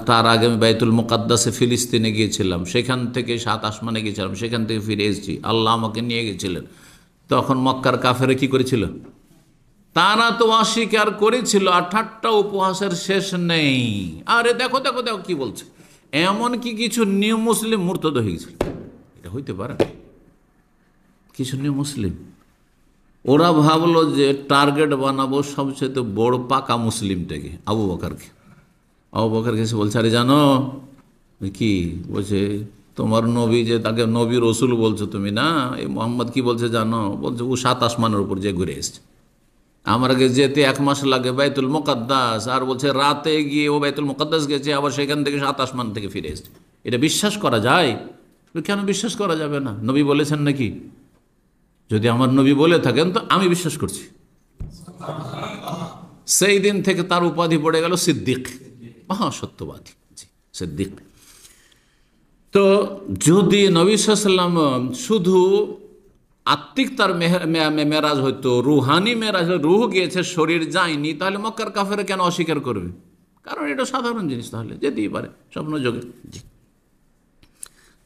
তার আগে আমি বাইতুল মুকাদ্দাসে ফিলিস্তিনে গিয়েছিলাম, সেখান থেকে 7 আসমানে গিয়েছিলাম, সেখান থেকে ফিরে এসেছি, আল্লাহ আমাকে নিয়ে গেছিলেন। তখন মক্কার কাফেরা কি করেছিল? তারা তো অস্বীকার করেছিল, আর ঠাট্টা উপহাসের শেষ নেই। আরে দেখো দেখো দেখো কি বলছে। এমনকি কিছু নিউ মুসলিম মুরতাদ হয়ে গেছিল। এটা হইতে পারে? কিছু নিউ মুসলিম, ওরা ভাবলো যে টার্গেট বানাবো সবচেয়ে বড় পাকা মুসলিমটাকে, আবু বকরকে। আবু বকর এসে বলছে, আরে জানো কি বলছে, তোমার নবী যে তাকে নবী রসুল বলছো তুমি না, এই মোহাম্মদ কি বলছে জানো? বলছে ও 7 আসমানের উপর যে ঘুরে এসছে, আমার আগে যেতে 1 মাস লাগে বাইতুল মুকাদ্দাস, আর বলছে রাতে গিয়ে ও বাইতুল মুকাদ্দাস গেছে, আবার সেখান থেকে 7 আসমান থেকে ফিরে এসছে। এটা বিশ্বাস করা যায়? কেন বিশ্বাস করা যাবে না? নবী বলেছেন নাকি? যদি আমার নবী বলে থাকেন তো আমি বিশ্বাস করছি। সেই দিন থেকে তার উপাধি পড়ে গেল সিদ্দিক, মহাসত্যবাদী। সিদ্দিক। তো যদি নবী সাল্লাল্লাহু আলাইহি ওয়াসাল্লাম শুধু আত্মিক তার মেরাজ হইতো, রুহানি মেরাজ, রুহ গিয়েছে শরীর যায়নি, তাহলে মক্কার কাফেরা কেন অস্বীকার করবে? কারণ এটা সাধারণ জিনিস, তাহলে যেতেই পারে স্বপ্নযোগে। জি।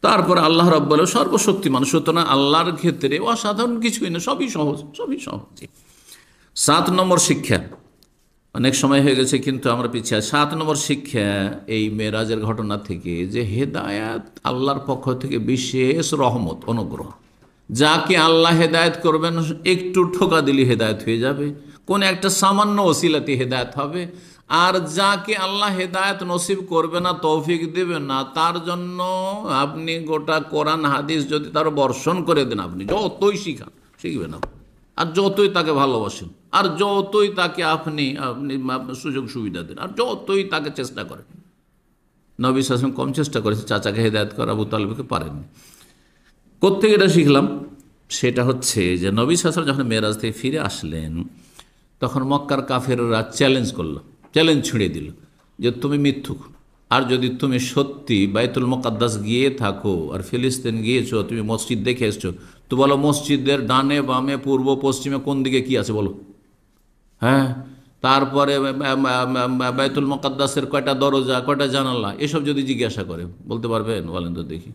তারপরে আল্লাহ রাব্বুল আলামিন সর্বশক্তিমান, সুতরাং আল্লাহর ক্ষেত্রে অসাধারণ কিছুই না, সবই সহজ, সবই সহজ। 7 নম্বর শিক্ষা, অনেক সময় হয়ে গেছে কিন্তু আমরা পিছিয়ে। 7 নম্বর শিক্ষা এই মেরাজের ঘটনা থেকে, যে হেদায়াত আল্লাহর পক্ষ থেকে বিশেষ রহমত, অনুগ্রহ। যাকে আল্লাহ হেদায়েত করবেন, একটু ঠোকা দিলে হেদায়েত হয়ে যাবে, কোন একটা সামান্য ওসিলাতে হেদায়েত হবে। আর যাকে আল্লাহ হেদায়েত নসিব করবে না, তৌফিক দেবে না, তার জন্য আপনি গোটা কোরআন হাদিস যদি তার বর্ষণ করে দেন, আপনি যতই শিখবে না, আর যতই তাকে ভালোবাসেন, আর যতই তাকে আপনি সুযোগ সুবিধা দেন, আর যতই তাকে চেষ্টা করেন। নবী সাল্লাল্লাহু আলাইহি ওয়াসাল্লাম কম চেষ্টা করেছে চাচাকে হেদায়েত করা, আবু তালেবকে পারেননি। কোত্থেকে এটা শিখলাম? সেটা হচ্ছে যে নবী সাল্লাল্লাহু আলাইহি ওয়াসাল্লাম যখন মেরাজ থেকে ফিরে আসলেন, তখন মক্কার কাফেররা চ্যালেঞ্জ করলো, চ্যালেঞ্জ ছুঁড়ে দিল যে তুমি মিথ্যুক, আর যদি তুমি সত্যি বাইতুল মুকাদ্দাস গিয়ে থাকো আর ফিলিস্তিন গিয়েছো, তুমি মসজিদ দেখে এসছো, তো বলো মসজিদের ডানে বামে পূর্ব পশ্চিমে কোন দিকে কি আছে বলো। হ্যাঁ, তারপরে বাইতুল মুকাদ্দাসের কয়টা দরজা, কয়টা জানালা, এসব যদি জিজ্ঞাসা করে বলতে পারবেন? বলেন তো দেখি।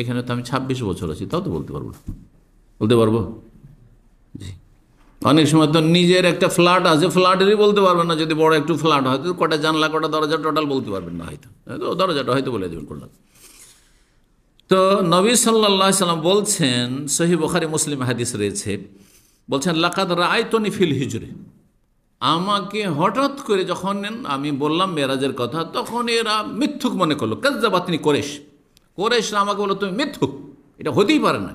এখানে তো আমি 26 বছর আছি, তাও তো বলতে পারবো না। বলতে পারবো? জি। অনেক সময় তো নিজের একটা ফ্ল্যাট আছে, ফ্ল্যাটেরই বলতে পারবেন না। যদি বড় একটু ফ্ল্যাট হয় তো কটা জানলা, কটা দরজা, টোটাল বলতে পারবেন না, হয়তো দরজাটা হয়তো বলে দেবেন করলাম। তো নবী সাল্লাল্লাহু আলাইহি সাল্লাম বলছেন, সহিহ বুখারী মুসলিম হাদিস রয়েছে, বলছেন লাকাদ রাআইতুনি ফিল হিজরি, আমাকে হঠাৎ করে যখন আমি বললাম মেরাজের কথা, তখন এরা মিথ্যুক মনে করলো। কাজ্জাবাতনি কোরেশরা আমাকে বললো তুমি মিথ্যুক, এটা হতেই পারে না।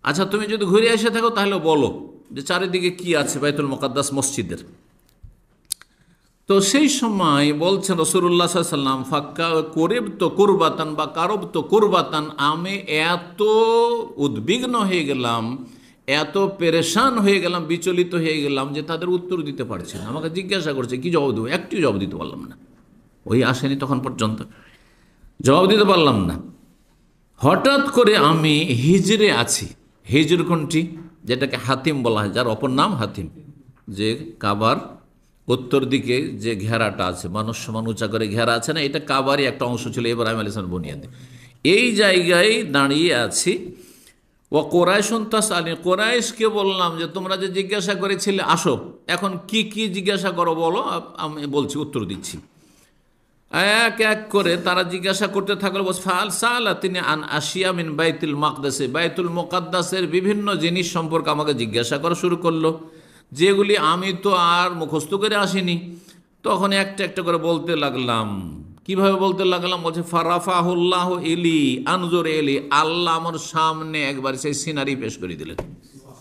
আচ্ছা তুমি যদি ঘুরে এসে থাকো তাহলে বলো যে চারিদিকে কি আছে বাইতুল মুকাদ্দাস মসজিদের। তো সেই সময় বলছেন রাসূলুল্লাহ সাল্লাল্লাহু আলাইহি ওয়াসাল্লাম, ফাক্কা করিব তো কুরবাতান বা কারব তো কুরবাতান, আমি এত উদ্বিগ্ন হয়ে গেলাম, এত পেরেশান হয়ে গেলাম, বিচলিত হয়ে গেলাম যে তাদের উত্তর দিতে পারছি না। আমাকে জিজ্ঞাসা করছে কি জবাব দেবো, একটি জবাব দিতে পারলাম না। ওই আসেনি তখন পর্যন্ত, জবাব দিতে পারলাম না। হঠাৎ করে আমি হিজরে আছি। হিজর কোনটি? যেটাকে হাতিম বলা হয়, যার অপর নাম হাতিম, যে কাবার উত্তর দিকে যে ঘেরাটা আছে, মানুষ সমান উঁচা করে ঘেরা আছে না, এটা কাবারই একটা অংশ ছিল ইব্রাহিম আলাইহিস সালাম বুনিয়াদে। এই জায়গায় দাঁড়িয়ে আছি। ও কোরাইশুন তাসআলুনি, কোরাইশকে বললাম যে তোমরা যে জিজ্ঞাসা করেছিলে আসো, এখন কি কি জিজ্ঞাসা করো বলো, আমি বলছি, উত্তর দিচ্ছি। এক এক করে তারা জিজ্ঞাসা করতে থাকলো। ফাল সালা তিনি আন আশিয়া মিন বাইতুল মাকদাসে, বাইতুল মুকাদ্দাসের বিভিন্ন জিনিস সম্পর্কে আমাকে জিজ্ঞাসা করা শুরু করলো, যেগুলি আমি তো আর মুখস্থ করে আসিনি। তখন একটা একটা করে বলতে লাগলাম। কিভাবে বলতে লাগলাম? বলছে ফারাফাহুল্লাহ ইলি আনজুর এলি, আল্লাহ আমার সামনে একবার সেই সিনারি পেশ করে দিলেন,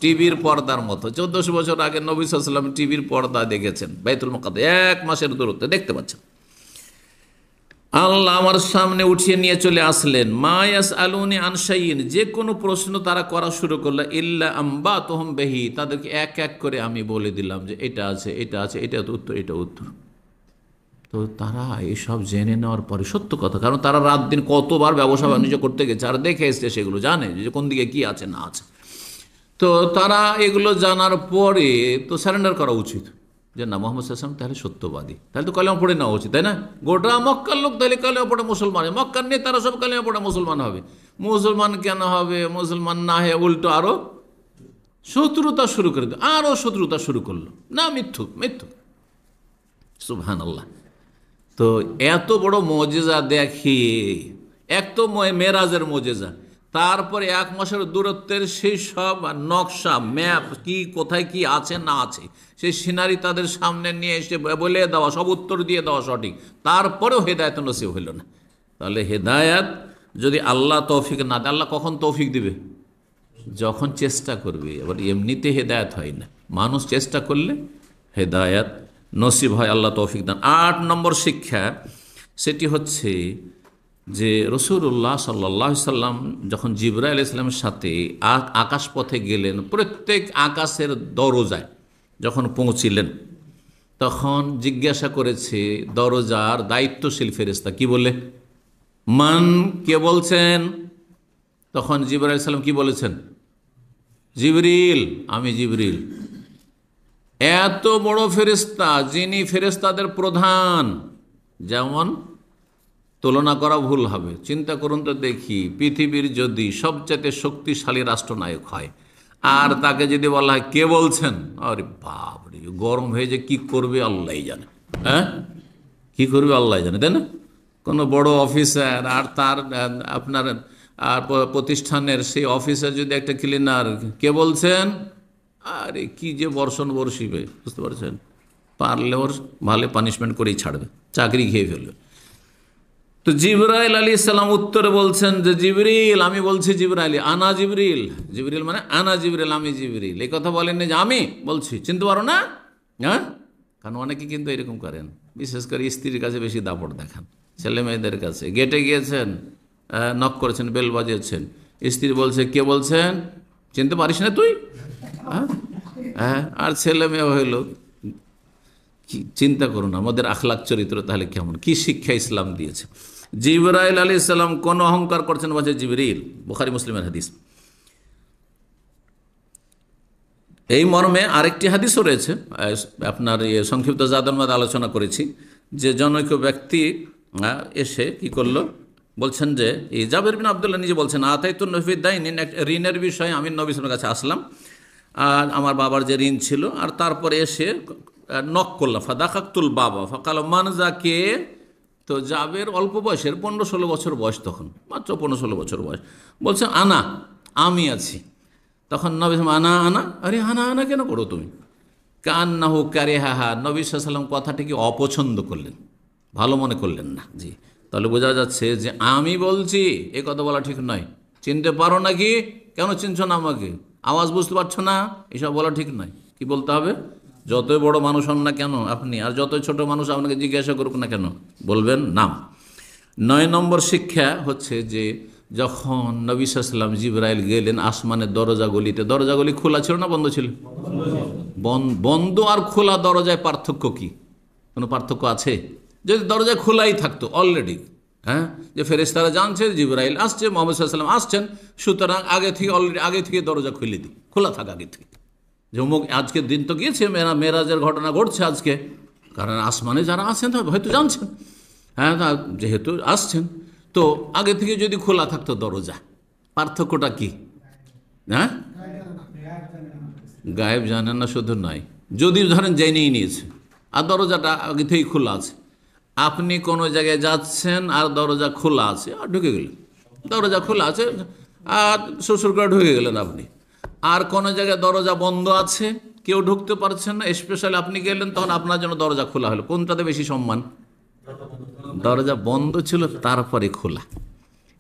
টিভির পর্দার মতো। 1400 বছর আগে নবী সাল্লাল্লাহু আলাইহি ওয়াসাল্লাম টিভির পর্দা দেখেছেন, বাইতুল মুকাদ্দাস 1 মাসের দূরত্বে দেখতে পাচ্ছেন। আল্লাহ আমার সামনে উঠিয়ে নিয়ে চলে আসলেন। মা ইয়াসআলুনি আন শাইইন, যে কোনো প্রশ্ন তারা করা শুরু করলো, ইল্লা আম্বাতুহুম বিহি, তাদেরকে এক এক করে আমি বলে দিলাম যে এটা আছে, এটা আছে, এটা উত্তর, এটা উত্তর। তো তারা এইসব জেনে নেওয়ার পরে সত্য কথা, কারণ তারা রাত দিন কতবার ব্যবসা বাণিজ্য করতে গেছে আর দেখে এসছে, সেগুলো জানে যে কোন দিকে কি আছে না আছে। তো তারা এগুলো জানার পরে তো স্যারেন্ডার করা উচিত যে না, মোহাম্মদ সাল্লাল্লাহু আলাইহি ওয়াসাল্লাম তাহলে সত্যবাদী, তাহলে তো কালেমা পড়ে নেওয়া উচিত, তাই না? গোটা মক্কার লোক তাহলে কালেমা পড়ে মুসলমান, মক্কার নিয়ে তারা সব কালেমা পড়ে মুসলমান হবে। মুসলমান কেন হবে? মুসলমান না হয়ে উল্টো আরো শত্রুতা শুরু করে দিল, আরো শত্রুতা শুরু করলো। না, মিথ্যুক মিথ্যুক, সুবহানাল্লাহ। তো এত বড় মুজিজা দেখিয়ে, এক তো মেরাজের মুজিজা, তারপরে 1 মাসের দূরত্বের সেই সব নকশা ম্যাপ, কি কোথায় কি আছে না আছে, সেই সিনারি তাদের সামনে নিয়ে এসে বলে দেওয়া, সব উত্তর দিয়ে দেওয়া সঠিক, তারপরেও হেদায়েত নসিব হইল না। তাহলে হেদায়েত যদি আল্লাহ তৌফিক না দেয়, আল্লাহ কখন তৌফিক দিবে? যখন চেষ্টা করবে। এবার এমনিতে হেদায়েত হয় না, মানুষ চেষ্টা করলে হেদায়েত নসিব হয়, আল্লাহ তৌফিক দান। 8 নম্বর শিক্ষা, সেটি হচ্ছে যে রাসূলুল্লাহ সাল্লাল্লাহু আলাইহি সাল্লাম যখন জিবরাইল আলাইহিস সালামের সাথে আকাশ পথে গেলেন, প্রত্যেক আকাশের দরজায় যখন পৌঁছিলেন, তখন জিজ্ঞাসা করেছে দরজার দায়িত্বশীল ফেরেশতা, কি বলে? মান, কে বলছেন? তখন জিবরাইল আলাইহিস সালাম কি বলেছেন? জিবরিল, আমি জিবরিল। এত বড় ফেরেশতা, যিনি ফেরেশতাদের প্রধান, যেমন তুলনা করা ভুল হবে। চিন্তা করুন তো দেখি, পৃথিবীর যদি সবচেয়ে শক্তিশালী রাষ্ট্রনায়ক হয় আর তাকে যদি বলা হয় কে বলছেন, আরে বাপরে, গরম হয়ে যে কি করবে আল্লাহই জানে। হ্যাঁ, কি করবে আল্লাহই জানে, তাই না? কোনো বড় অফিসার আর তার আপনার আর প্রতিষ্ঠানের সেই অফিসার যদি একটা ক্লিনার কে বলছেন, আরে কি যে বর্ষণ বর্ষিবে, বুঝতে পারছেন? পারলে ওর ভালো পানিশমেন্ট করেই ছাড়বে, চাকরি খেয়ে ফেলবে। তো জিবরাইল আলাইহিস সালাম উত্তরে বলছেন যে জিবরিল, আমি বলছি জিবরাইল, আনা জিবরিল। জিবরিল মানে আনা জিবরিল, আমি জিবরিল। এই কথা বলেননি যে আমি বলছি, চিনতে পারো না? হ্যাঁ, কারণ অনেকে কিন্তু এরকম করেন, বিশেষ করে স্ত্রীর কাছে বেশি দাপট দেখান, ছেলে মেয়েদের কাছে। গেটে গিয়েছেন, নক করেছেন, বেল বাজিয়েছেন, স্ত্রী বলছে কে বলছেন, চিনতে পারিস না তুই? হ্যাঁ, আর ছেলে মেয়ে হইল কি, চিন্তা করুন আমাদের আখলাক চরিত্র তাহলে কেমন, কি শিক্ষা ইসলাম দিয়েছে। জিবরাইল আলাইহিস সালাম কোন অহংকার করছেন, বলছে জিবরিল, বুখারী মুসলিমের হাদিস। এই মর্মে আরেকটি হাদিসও রয়েছে, আপনার সংক্ষিপ্ত জাদুল মাদ আলোচনা করেছি, যে জনৈক ব্যক্তি এসে কি করলো, বলছেন যে এই জাবের বিন আব্দুল্লাহ নিজে বলছেন, আতাইতু নবী দাইন, ঋণের বিষয়ে আমি নবী সাল্লাল্লাহু আলাইহি ওয়াসাল্লামের কাছে আসলাম, আর আমার বাবার যে ঋণ ছিল, আর তারপরে এসে নক করলাম, ফাদাখাতুল বাবা ফাকাল মানজাকে। তো জাবের অল্প বয়সের, 15-16 বছর বয়স, তখন মাত্র 15-16 বছর বয়স, বলছে আনা, আমি আছি। তখন নবী আনা আনা, আরে আনা আনা কেন করো তুমি? কান্নাহু কারিহাহা, নবী সাল্লাল্লাহু আলাইহি ওয়াসাল্লাম কথাটিকে অপছন্দ করলেন, ভালো মনে করলেন না। জি, তাহলে বোঝা যাচ্ছে যে আমি বলছি এ কথা বলা ঠিক নয়। চিনতে পারো নাকি? কেন চিনছো না আমাকে? আওয়াজ বুঝতে পারছো না? এসব বলা ঠিক নয়। কি বলতে হবে? যতই বড় মানুষ হন না কেন আপনি, আর যতই ছোট মানুষ আপনাকে জিজ্ঞাসা করুক না কেন, বলবেন নাম। 9 নম্বর শিক্ষা হচ্ছে যে যখন নবী সাল্লাল্লাহু আলাইহি ওয়াসাল্লাম জিবরাইল গেলেন আসমানের দরজাগুলিতে, দরজাগুলি খোলা ছিল না বন্ধ ছিল? বন্ধ আর খোলা দরজায় পার্থক্য কি? কোনো পার্থক্য আছে? যদি দরজা খোলাই থাকতো অলরেডি, হ্যাঁ, যে ফেরেশতারা জানছে জিবরাইল আসছে, মুহাম্মদ সাল্লাল্লাহু আলাইহি ওয়াসাল্লাম আসছেন, সুতরাং আগে থেকে অলরেডি আগে থেকে দরজা খুলে দিই, খোলা থাক আগে থেকে। যে অমুক আজকের দিন তো গিয়েছে, মেরাজের ঘটনা ঘটছে আজকে, কারণ আসমানে যারা আছেন তারা হয়তো জানছেন, হ্যাঁ, যেহেতু আসছেন তো আগে থেকে যদি খোলা থাকতো দরজা, পার্থক্যটা কি? হ্যাঁ, গায়েব জানেন না শুধু নয়, যদি ধরেন জেনেই নিয়েছে আর দরজাটা আগে থেকেই খোলা আছে, আপনি কোনো জায়গায় যাচ্ছেন আর দরজা খোলা আছে আর ঢুকে গেলেন, দরজা খোলা আছে আর শ্বশুর করে ঢুকে গেলেন আপনি, আর কোনো জায়গায় দরজা বন্ধ আছে কেউ ঢুকতে পারছেন না, স্পেশালি আপনি গেলেন, তখন আপনার জন্য দরজা খোলা হলো, কোনটাতে বেশি সম্মান? দরজা বন্ধ ছিল তারপরে খোলা।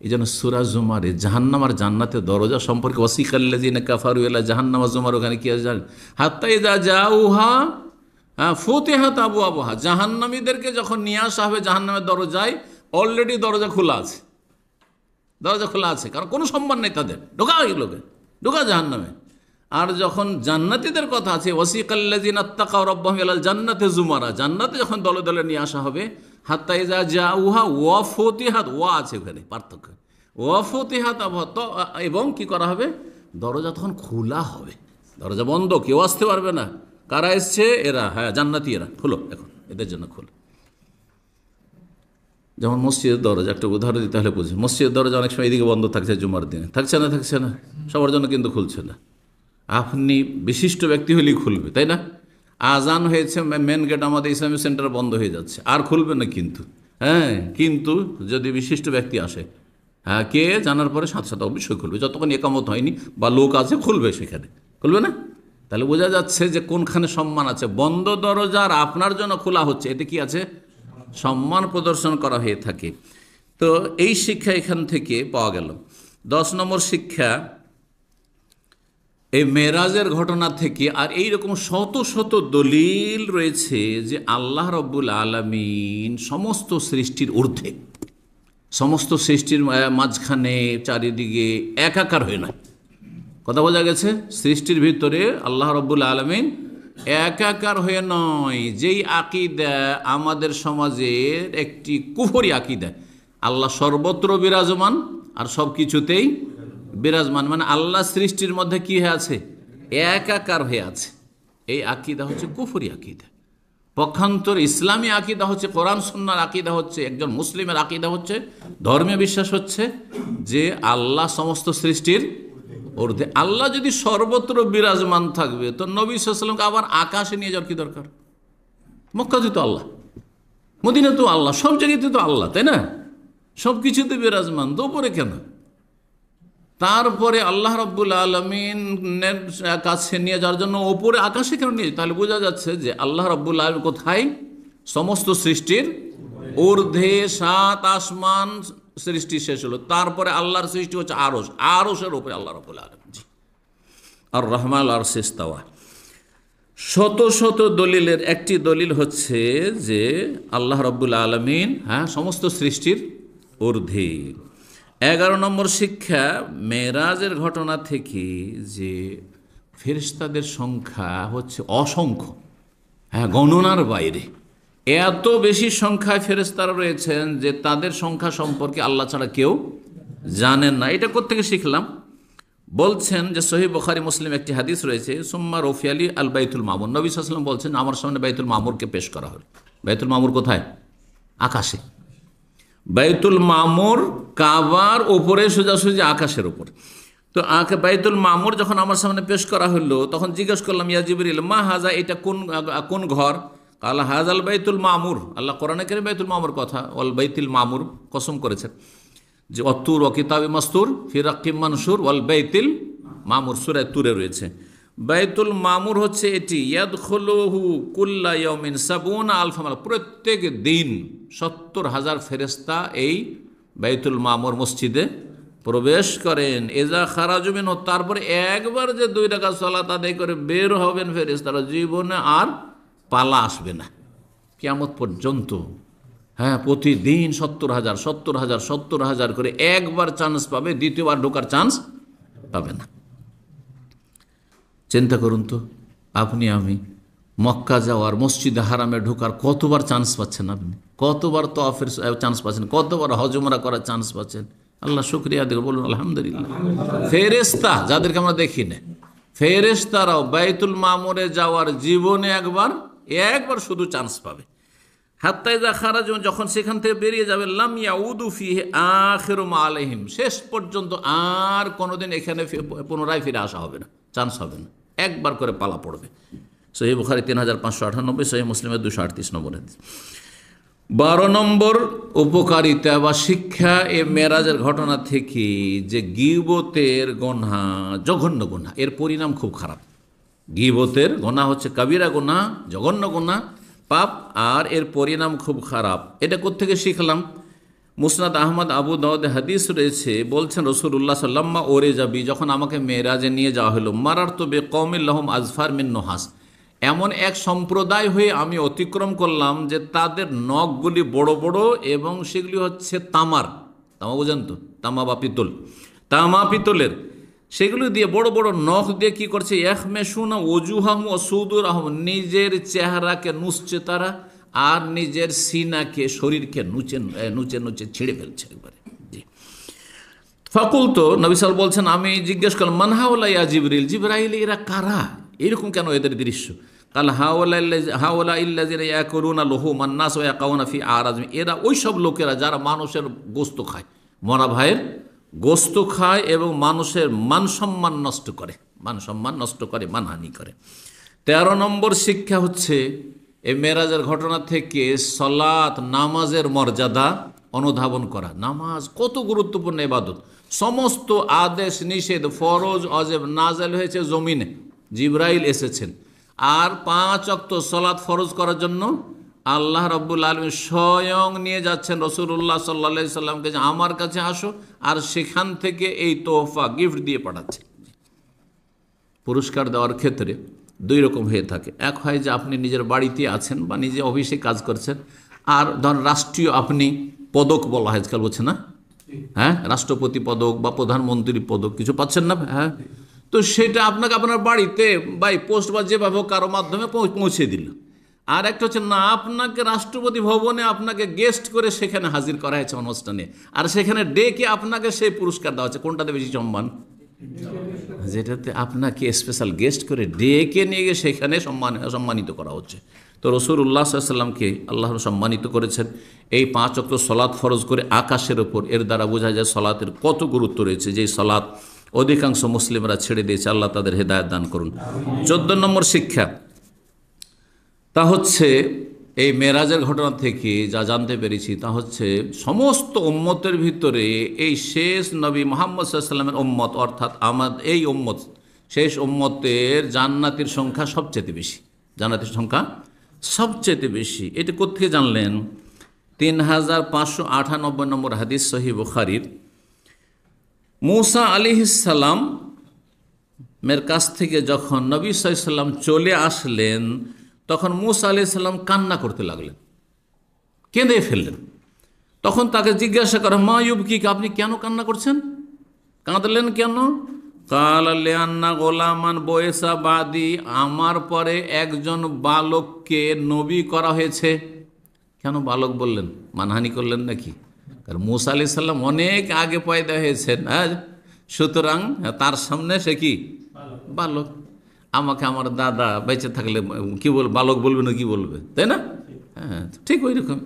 এই জন্য সূরা জুমারে জাহান্নাম আর জান্নাতের দরজা সম্পর্কে ওয়াসিকাল্লাযিনা কাফারু ইলা জাহান্নাম জুমার, ওখানে কি আছে জানেন? হাত্তা ইযা জাউহা ফুতিহাত আবওয়াবুহা, জাহান্নামীদেরকে যখন নিয়ে আসা হবে জাহান্নামের দরজায়, অলরেডি দরজা খোলা আছে, দরজা খোলা আছে, কারণ কোনো সম্মান নেই তাদের, ঢোকা এই লোকে, ঢোকা জাহান্নামে। আর যখন জান্নাতীদের কথা আছে ওয়াসিকাল্লাযিনা তাকাউ রাব্বাহুম ইলাল জান্নাতি জুমারা, জান্নাতে যখন দলে দলে নিয়ে আসা হবে, হাত্তা ইযা জাউহা ওয়া ফুতিহাত, ওয়া আছে ওখানে পার্থক্য, ওয়া ফুতিহাত এবং কি করা হবে? দরজা তখন খোলা হবে, দরজা বন্ধ, কেউ আসতে পারবে না। কারা এসছে? এরা, হ্যাঁ, জান্নাতি এরা, খোলো এখন, এদের জন্য খোলো। যেমন মসজিদের দরজা, একটা উদাহরণ দিতে হলে বুঝি, মসজিদের দরজা অনেক সময় এদিকে বন্ধ থাকছে জুমার দিনে, থাকছে না, সবার জন্য কিন্তু খুলছে না। আপনি বিশিষ্ট ব্যক্তি হলেই খুলবে, তাই না? আজান হয়েছে, মেন গেট আমাদের ইসলামিক সেন্টার বন্ধ হয়ে যাচ্ছে, আর খুলবে না কিন্তু, হ্যাঁ, কিন্তু যদি বিশিষ্ট ব্যক্তি আসে, হ্যাঁ, কে জানার পরে সাথে সাথে অবশ্যই খুলবে, যতক্ষণ একামত হয়নি বা লোক আছে খুলবে, সেখানে খুলবে না। তাহলে বোঝা যাচ্ছে যে কোনখানে সম্মান আছে। বন্ধ দরজা আর আপনার জন্য খোলা হচ্ছে, এতে কি আছে? সম্মান প্রদর্শন করা হয়ে থাকে। তো এই শিক্ষা এখান থেকে পাওয়া গেল। 10 নম্বর শিক্ষা এই মেরাজের ঘটনা থেকে, আর এইরকম শত শত দলিল রয়েছে যে আল্লাহ রব্বুল আলামিন সমস্ত সৃষ্টির ঊর্ধ্বে, সমস্ত সৃষ্টির মাঝখানে চারিদিকে একাকার হয়ে নয়। কথা বোঝা গেছে? সৃষ্টির ভিতরে আল্লাহ রব্বুল আলামিন একাকার হয়ে নয়। যেই আকীদা আমাদের সমাজের একটি কুফরি আকীদা, আল্লাহ সর্বত্র বিরাজমান আর সব কিছুতেই বিরাজমান, মানে আল্লাহ সৃষ্টির মধ্যে কি হয়ে আছে? একাকার হয়ে আছে। এই আকীদা হচ্ছে কুফরি আকীদা। পক্ষান্তর ইসলামী আকীদা হচ্ছে, কোরআন সুন্নাহর আকীদা হচ্ছে, একজন মুসলিমের আকীদা হচ্ছে, ধর্মীয় বিশ্বাস হচ্ছে যে আল্লাহ সমস্ত সৃষ্টির ঊর্ধ্বে। আল্লাহ যদি সর্বত্র বিরাজমান থাকবে তো নবী সাল্লাল্লাহু আলাইহি ওয়াসাল্লামকে আবার আকাশে নিয়ে যাওয়ার কি দরকার? মক্কাতে তো আল্লাহ, মদিনা তো আল্লাহ, সব জায়গাতে তো আল্লাহ, তাই না? সব কিছুতে বিরাজমান, তো উপরে কেন? তারপরে আল্লাহ রাব্বুল আলামিনের কাছে নিয়ে যাওয়ার জন্য ওপরে আকাশে কেন নিয়ে? তাহলে বোঝা যাচ্ছে যে আল্লাহ রাব্বুল আলামিন কোথায়? সমস্ত সৃষ্টির ঊর্ধ্বে। 7 আসমান সৃষ্টি শেষ হলো, তারপরে আল্লাহর সৃষ্টি হচ্ছে আরশ, আরশের উপরে আল্লাহ রাব্বুল আলামিন, আর রহমান আর ইস্তাওয়া। শত শত দলিলের একটি দলিল হচ্ছে যে আল্লাহ রাব্বুল আলামিন, হ্যাঁ, সমস্ত সৃষ্টির ঊর্ধ্বে। 11 নম্বর শিক্ষা মেরাজের ঘটনা থেকে যে ফেরেশতাদের সংখ্যা হচ্ছে অসংখ্য, হ্যাঁ, গণনার বাইরে। এত বেশি সংখ্যায় ফেরেশতারা রয়েছেন যে তাদের সংখ্যা সম্পর্কে আল্লাহ ছাড়া কেউ জানেন না। এটা কোত্থেকে শিখলাম? বলছেন যে সহিহ বুখারী মুসলিম একটি হাদিস রয়েছে, সুম্মা রফিয়ালি আল বাইতুল মামুর, নবী সাল্লাল্লাহু আলাইহি ওয়াসাল্লাম বলছেন আমার সামনে বাইতুল মামুরকে পেশ করা হলো। বাইতুল মামুর কোথায়? আকাশে। বাইতুল মামুর কাবার ওপরে, সোজাসুজি আকাশের ওপর। তো বাইতুল মামুর যখন আমার সামনে পেশ করা হলো তখন জিজ্ঞেস করলাম, ইয়া জিবরিল মা হাজা, এটা কোন ঘর? কালা হাজাল বাইতুল মামুর। আল্লাহ কোরআনে কারীমে বাইতুল মামুর কথা, ওয়াল বাইতুল মামুর কসম করেছেন যে অত্তুর ও কিতাবে মাসতুর ফি রাক্কিম মানশুর ওয়াল বাইতুল মামুর, সূরা তুরে রয়েছে। বাইতুল মামুর হচ্ছে এটি, ইয়াদখুলুহু কুল্লা ইয়াউমিন সাবুনা আলফা মালাক, প্রত্যেক দিন 70,000 ফেরেশতা এই বাইতুল মামুর মসজিদে প্রবেশ করেন। এজা খারাজু মিনহু, তারপরে একবার যে 2 রাকাত সালাত আদায় করে বের হবেন ফেরেশতারা, জীবনে আর পালা আসবে না কিয়ামত পর্যন্ত। হ্যাঁ, প্রতিদিন 70,000 করে একবার চান্স পাবে, দ্বিতীয়বার ঢোকার চান্স পাবে না। চিন্তা করুন তো, আপনি আমি মক্কা যাওয়ার, মসজিদে হারামে ঢোকার কতবার চান্স পাচ্ছেন, আপনি কতবার তওয়াফের চান্স পাচ্ছেন, কতবার হজ উমরা করার চান্স পাচ্ছেন। আল্লাহ শুকরিয়া দিকে বলুন আলহামদুলিল্লাহ। ফেরেশতা যাদেরকে আমরা দেখি না, ফেরেশতারাও বাইতুল মামুরে যাওয়ার জীবনে একবার শুধু চান্স পাবে। হাত্তা ইযা খারাজু, যখন সেখান থেকে বেরিয়ে যাবে, লাম ইয়াউদু ফিহি আখিরু মা আলাইহিম, শেষ পর্যন্ত আর কোনোদিন এখানে পুনরায় ফিরে আসা হবে না, চান্স হবে না, একবার করে পালা পড়বে। সহিহ বুখারী 3598, সহিহ মুসলিমের 238 নম্বর হাদিস। 12 নম্বর উপকারিতা বা শিক্ষা এ মেরাজের ঘটনা থেকে, যে গীবতের গুনাহ জঘন্য গুনাহ, এর পরিণাম খুব খারাপ। গীবতের গুনাহ হচ্ছে কাবিরা গুনাহ, জঘন্য গুনাহ, পাপ, আর এর পরিণাম খুব খারাপ। এটা কোত্থেকে শিখলাম? মুসনাদ আহমদ, আবু দাউদে হাদিস রয়েছে, বলছেন রাসূলুল্লাহ সাল্লাল্লাহু আলাইহি ওরে যাবি, যখন আমাকে মেরাজে নিয়ে যাওয়া হলো, মারারতু বিকওমিন লাহুম আজফার মিন নুহাস, এমন এক সম্প্রদায় হয়ে আমি অতিক্রম করলাম যে তাদের নখগুলি বড় বড় এবং সেগুলি হচ্ছে তামা বোঝেন তো, তামা বা পিতল, তামা পিতলের, সেগুলো দিয়ে বড় বড় নখ দিয়ে কি করছে, ইয়াখমেশুনা ওজুহাহুম ওয়া সুদুরাহুম, নিজের চেহারাকে নুচছে তারা, আর নিজের সিনাকে, শরীরকে নুচে নুচে ছিঁড়ে ফেলছে একবারে। জি। ফাকুলতু, নবী সাল্লাল্লাহু বলছেন, আমি জিজ্ঞেস করলাম, মান হাওলা ইয়া জিবরিল, জিবরাইল এরা কারা, এরকম কেন এদের দৃশ্য? কাল হাওলা ইল্লাযিনা ইয়াকুলুনা লুহুমান নাস ওয়া ইয়াকাউনা ফি আরাযিহিম, এরা ওই সব লোকেরা যারা মানুষের গোশত খায়, মরা ভাইয়ের গোশত খায় এবং মানুষের মান সম্মান নষ্ট করে, মানহানি করে। 13 নম্বর শিক্ষা হচ্ছে এই মেরাজের ঘটনা থেকে সালাত, নামাজের মর্যাদা অনুধাবন করা। নামাজ কত গুরুত্বপূর্ণ ইবাদত, সমস্ত আদেশ নিষেধ, ফরজ অজেব নাযিল হয়েছে জমিনে, জিবরাইল এসেছেন, আর 5 ওয়াক্ত সালাত ফরজ করার জন্য আল্লাহ রাব্বুল আলামিন স্বয়ং নিয়ে যাচ্ছেন রাসূলুল্লাহ সাল্লাল্লাহু আলাইহি সাল্লামকে, যে আমার কাছে আসো, আর সেখান থেকে এই তোহফা গিফট দিয়ে পাঠাচ্ছে। পুরস্কার দেওয়ার ক্ষেত্রে 2 রকম হয়ে থাকে। এক হয় যে আপনি নিজের বাড়িতে আছেন বা নিজে অফিসে কাজ করছেন, আর ধরুন রাষ্ট্রীয় আপনি পদক বলা হয় আজকাল, বলছে না, হ্যাঁ, রাষ্ট্রপতি পদক বা প্রধানমন্ত্রী পদক কিছু পাচ্ছেন না, হ্যাঁ, তো সেটা আপনাকে আপনার বাড়িতে বাই পোস্ট বা যেভাবে কারো মাধ্যমে পৌঁছে দিল। আর একটা হচ্ছে না, আপনাকে রাষ্ট্রপতি ভবনে আপনাকে গেস্ট করে সেখানে হাজির করা হয়েছে অনুষ্ঠানে, আর সেখানে ডেকে আপনাকে সেই পুরস্কার দেওয়া হচ্ছে। কোনটাতে বেশি সম্মান? যেটাতে আপনাকে স্পেশাল গেস্ট করে ডেকে নিয়ে গিয়ে সেখানে সম্মানিত করা হচ্ছে। তো রাসূলুল্লাহ সাল্লাল্লাহু আলাইহি ওয়াসাল্লামকে আল্লাহ সম্মানিত করেছেন এই 5 ওয়াক্ত সালাত ফরজ করে আকাশের ওপর। এর দ্বারা বোঝা যায় সালাতের কত গুরুত্ব রয়েছে, যেই সালাত অধিকাংশ মুসলিমরা ছেড়ে দিয়েছে। আল্লাহ তাদের হেদায়েত দান করুন। 14 নম্বর শিক্ষা, তা হচ্ছে এই মেরাজের ঘটনা থেকে যা জানতে পেরেছি, তা হচ্ছে সমস্ত উম্মতের ভিতরে এই শেষ নবী মুহাম্মদ সাল্লাল্লাহু আলাইহি ওয়াসাল্লামের উম্মত, অর্থাৎ আমাদের এই উম্মত, শেষ উম্মতের জান্নাতের সংখ্যা সবচেয়ে বেশি, জান্নাতের সংখ্যা সবচেয়ে বেশি। এটা কোত্থেকে জানলেন? 3598 নম্বর হাদিস, সহিহ বুখারীর। মূসা আলাইহিস সালাম মের কাছ থেকে যখন নবী সাল্লাল্লাহু আলাইহি ওয়াসাল্লাম চলে আসলেন, তখন মূসা আলাইহিস সালাম কান্না করতে লাগলেন, কেঁদে ফেললেন। তখন তাকে জিজ্ঞাসা করা, মা ইউবকিকা, আপনি কেন কান্না করছেন, কাঁদলেন কেন? কালা লিআন্না গোলামান বয়েসা বাদি, আমার পরে একজন বালককে নবী করা হয়েছে। কেন বালক বললেন? মানহানি করলেন নাকি? কারণ মূসা আলাইহিস সালাম অনেক আগে পয়দা হয়েছেন, হ্যাঁ, সুতরাং তার সামনে সে কি বালক। আমাকে আমার দাদা বেঁচে থাকলে কি বল, বালক বলবে না কি বলবে, তাই না? হ্যাঁ, ঠিক ওই রকম।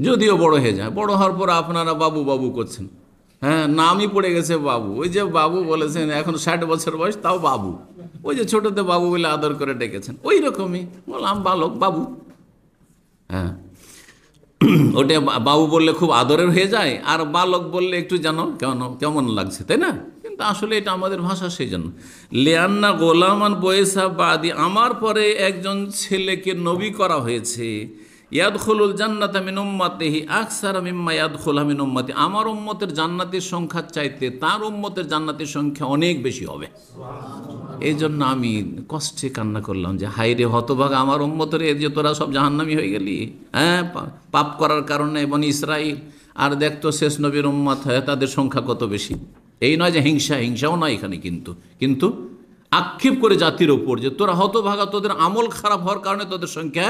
যদিও বড় হয়ে যায়, বড় হওয়ার পর আপনারা বাবু বাবু করছেন, হ্যাঁ, নামই পড়ে গেছে বাবু। ওই যে বাবু বলেছেন, এখন 60 বছর বয়স, তাও বাবু। ওই যে ছোটতে বাবু বলে আদর করে ডেকেছেন, ওই রকমই বললাম বালক বাবু। হ্যাঁ, ওটা বাবু বললে খুব আদরের হয়ে যায়, আর বালক বললে একটু যেন কেমন লাগছে, তাই না? কিন্তু কিন্তু আসলে এটা আমাদের ভাষা, সেই জন্য লিয়ান্না গোলামান বয়েসা বাদি, আমার পরে একজন ছেলেকে নবী করা হয়েছে, ইয়াদখুলুল জান্নাতা মিন উম্মতিহি আকসারা মিম্মা ইয়াদখুলহা মিন উম্মতি, আমার উম্মতের জান্নাতের সংখ্যার চাইতে তার উম্মতের জান্নাতের সংখ্যা অনেক বেশি হবে। এই জন্য আমি কষ্টে কান্না করলাম যে হায় রে হতভাগা আমার উম্মতের, এর যে তোরা সব জাহান্নামী হয়ে গেলি, হ্যাঁ পাপ করার কারণে বনি ইসরাইল। আর দেখতো শেষ নবীর উম্মত হয় তাদের সংখ্যা কত বেশি। এই নয় যে হিংসাও নয় এখানে, কিন্তু আক্ষেপ করে জাতির ওপর যে তোরা হতভাগা, তোদের আমল খারাপ হওয়ার কারণে তোদের সংখ্যা,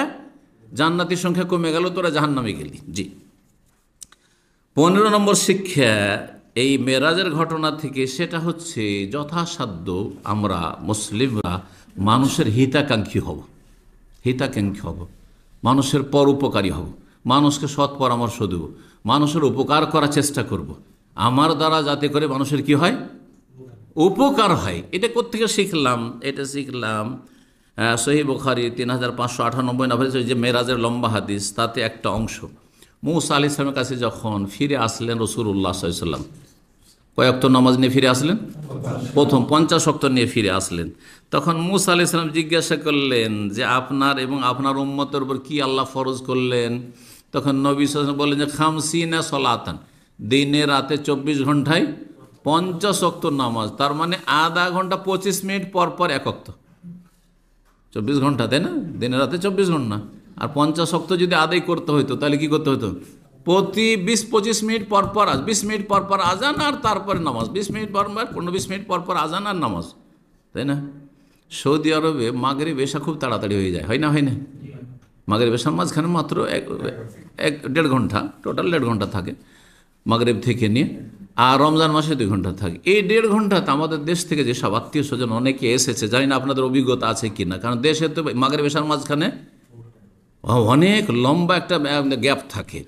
জান্নাতির সংখ্যা কমে গেল, তোরা জাহান্নামে গেলি। জি, 15 নম্বর শিক্ষা এই মেরাজের ঘটনা থেকে, সেটা হচ্ছে যথাসাধ্য আমরা মুসলিমরা মানুষের হিতাকাঙ্ক্ষী হব, মানুষের পরোপকারী হব, মানুষকে সৎ পরামর্শ দেব, মানুষের উপকার করার চেষ্টা করব। আমার দ্বারা যাতে করে মানুষের কি হয়, উপকার হয়। এটা কোত্থেকে শিখলাম? এটা শিখলাম সহিহ বুখারী 3598 নম্বর যে মেরাজের লম্বা হাদিস, তাতে একটা অংশ, মুসা আলাইহিস সালামের কাছে যখন ফিরে আসলেন রাসূলুল্লাহ সাল্লাল্লাহু আলাইহি ওয়াসাল্লাম, কয় ওয়াক্ত নামাজ নিয়ে ফিরে আসলেন? প্রথম 50 ওয়াক্ত নিয়ে ফিরে আসলেন। তখন মুসা আলাইহিস সালাম জিজ্ঞাসা করলেন যে আপনার এবং আপনার উম্মতের উপর কি আল্লাহ ফরজ করলেন? তখন নবী সাল্লাল্লাহু আলাইহি ওয়াসাল্লাম বললেন যে খামসিনা সলাতান, দিনে রাতে 24 ঘন্টায় 50 ওয়াক্ত নামাজ, তার মানে আধা ঘন্টা 25 মিনিট পর পর এক ওয়াক্ত, 24 ঘন্টা, তাই না? দিনে রাতে 24 ঘন্টা, আর 50 ওয়াক্ত যদি আদায় করতে হতো তাহলে কি করতে হতো? প্রতি 20-25 মিনিট পর পর 20 মিনিট পর পর আজান, আর তারপরে নামাজ, 20 মিনিট পর পর 15-20 মিনিট পর পর আজান আর নামাজ, তাই না? সৌদি আরবে মাগরিব এশা খুব তাড়াতাড়ি হয়ে যায়, হয় না? মাগরিব এশার মাঝখানে মাত্র 1.5 ঘন্টা, টোটাল 1.5 ঘন্টা থাকে মাগরিব থেকে নিয়ে, আর রমজান মাসে 2 ঘন্টা থাকে। এই 1.5 ঘন্টাতে আমাদের দেশ থেকে যেসব আত্মীয় স্বজন অনেকে এসেছে, জানি না আপনাদের অভিজ্ঞতা আছে কি না, কারণ দেশে তো মাগরিব এশার মাঝখানে অনেক লম্বা একটা গ্যাপ থাকে,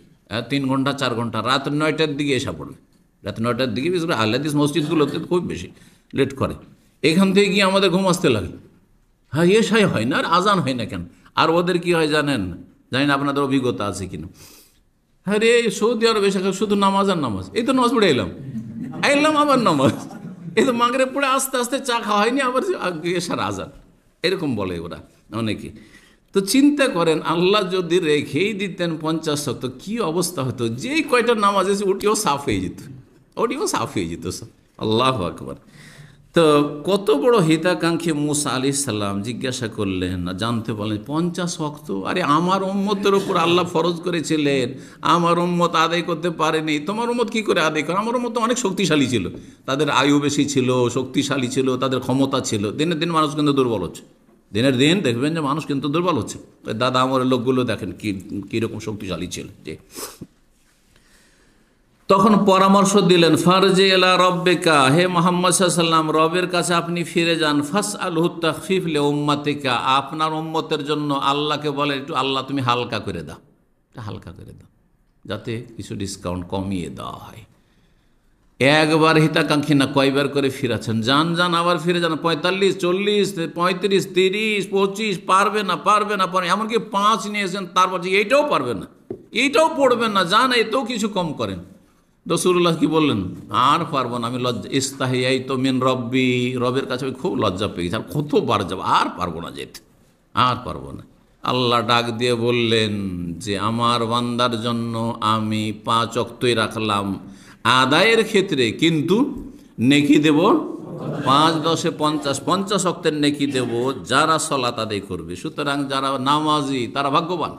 3 ঘন্টা 4 ঘন্টা, রাত 9টার দিকে এসে পড়বে, রাত 9টার দিকে, বিশেষ করে আহলাদিস মসজিদগুলোতে খুব বেশি লেট করে। এখান থেকে গিয়ে আমাদের ঘুম আসতে লাগে, হ্যাঁ এশাই হয় না, আর আজান হয় না কেন? আর ওদের কি হয় জানেন? জানি না আপনাদের অভিজ্ঞতা আছে কিনা। হ্যাঁ রে, সৌদি আরব এসে শুধু নামাজ আর নামাজ, এই তো নামাজ পড়ে এলাম আবার নামাজ, এই তো মাগরিব পড়ে আস্তে আস্তে চা খাওয়া হয়নি, আবার এশার আজান, এরকম বলে ওরা অনেকে। তো চিন্তা করেন, আল্লাহ যদি রেখেই দিতেন 50 ওয়াক্ত, কি অবস্থা হতো? যেই কয়টা নামাজ এসে ওটিও সাফ হয়ে যেত, সব। আল্লাহু আকবার। তো কত বড় হিতাকাঙ্ক্ষী মুসা আলাইহিস সালাম জিজ্ঞাসা করলেন, জানতে পারলেন 50 ওয়াক্ত, আরে আমার উম্মতের উপর আল্লাহ ফরজ করেছিলেন, আমার উম্মত আদায় করতে পারেনি, তোমার উম্মত কি করে আদায় করে? আমার উম্মত অনেক শক্তিশালী ছিল, তাদের আয়ু বেশি ছিল, শক্তিশালী ছিল, তাদের ক্ষমতা ছিল। দিনের দিন মানুষ কিন্তু দুর্বল হচ্ছে, দিনের দিন দেখবেন যে মানুষ কিন্তু দুর্বল হচ্ছে। দাদা আমরের লোকগুলো দেখেন কীরকম শক্তিশালী ছিল। যে তখন পরামর্শ দিলেন, ফারজি এলা রব্বিকা, হে মুহাম্মদ সাল্লাল্লাহু আলাইহি ওয়াসাল্লাম, রবের কাছে আপনি ফিরে যান, ফাসআলহু তাখফিফ লি উম্মাতিকা, আপনার উম্মতের জন্য আল্লাহকে বলে একটু আল্লাহ তুমি হালকা করে দাও, যাতে কিছু ডিসকাউন্ট কমিয়ে দেওয়া হয়। একবার হিতাকাঙ্ক্ষী না, কয়বার করে ফিরাচ্ছেন, যান আবার ফিরে যান, 45, 40, 35, 30, 25, পারবে না, এমনকি 5 নিয়েছেন, তারপর এইটাও পারবে না, এইটাও পড়বেন না, যান এতেও কিছু কম করেন। রাসূলুল্লাহ কি বললেন? আর পারবো না, আমি ইস্তাহিয়াইতু মিন রব্বি, রবের কাছে আমি খুব লজ্জা পেয়ে গেছি, আর কতবার যাব, আর পারবো না যেতে, আর পারবো না। আল্লাহ ডাক দিয়ে বললেন যে আমার বান্দার জন্য আমি 5 ওয়াক্তই রাখলাম আদায়ের ক্ষেত্রে, কিন্তু নেকি দেব 5, 10, 50 ওয়াক্তের নেকি দেব যারা সালাত আদায় করবে। সুতরাং যারা নামাজি তারা ভাগ্যবান,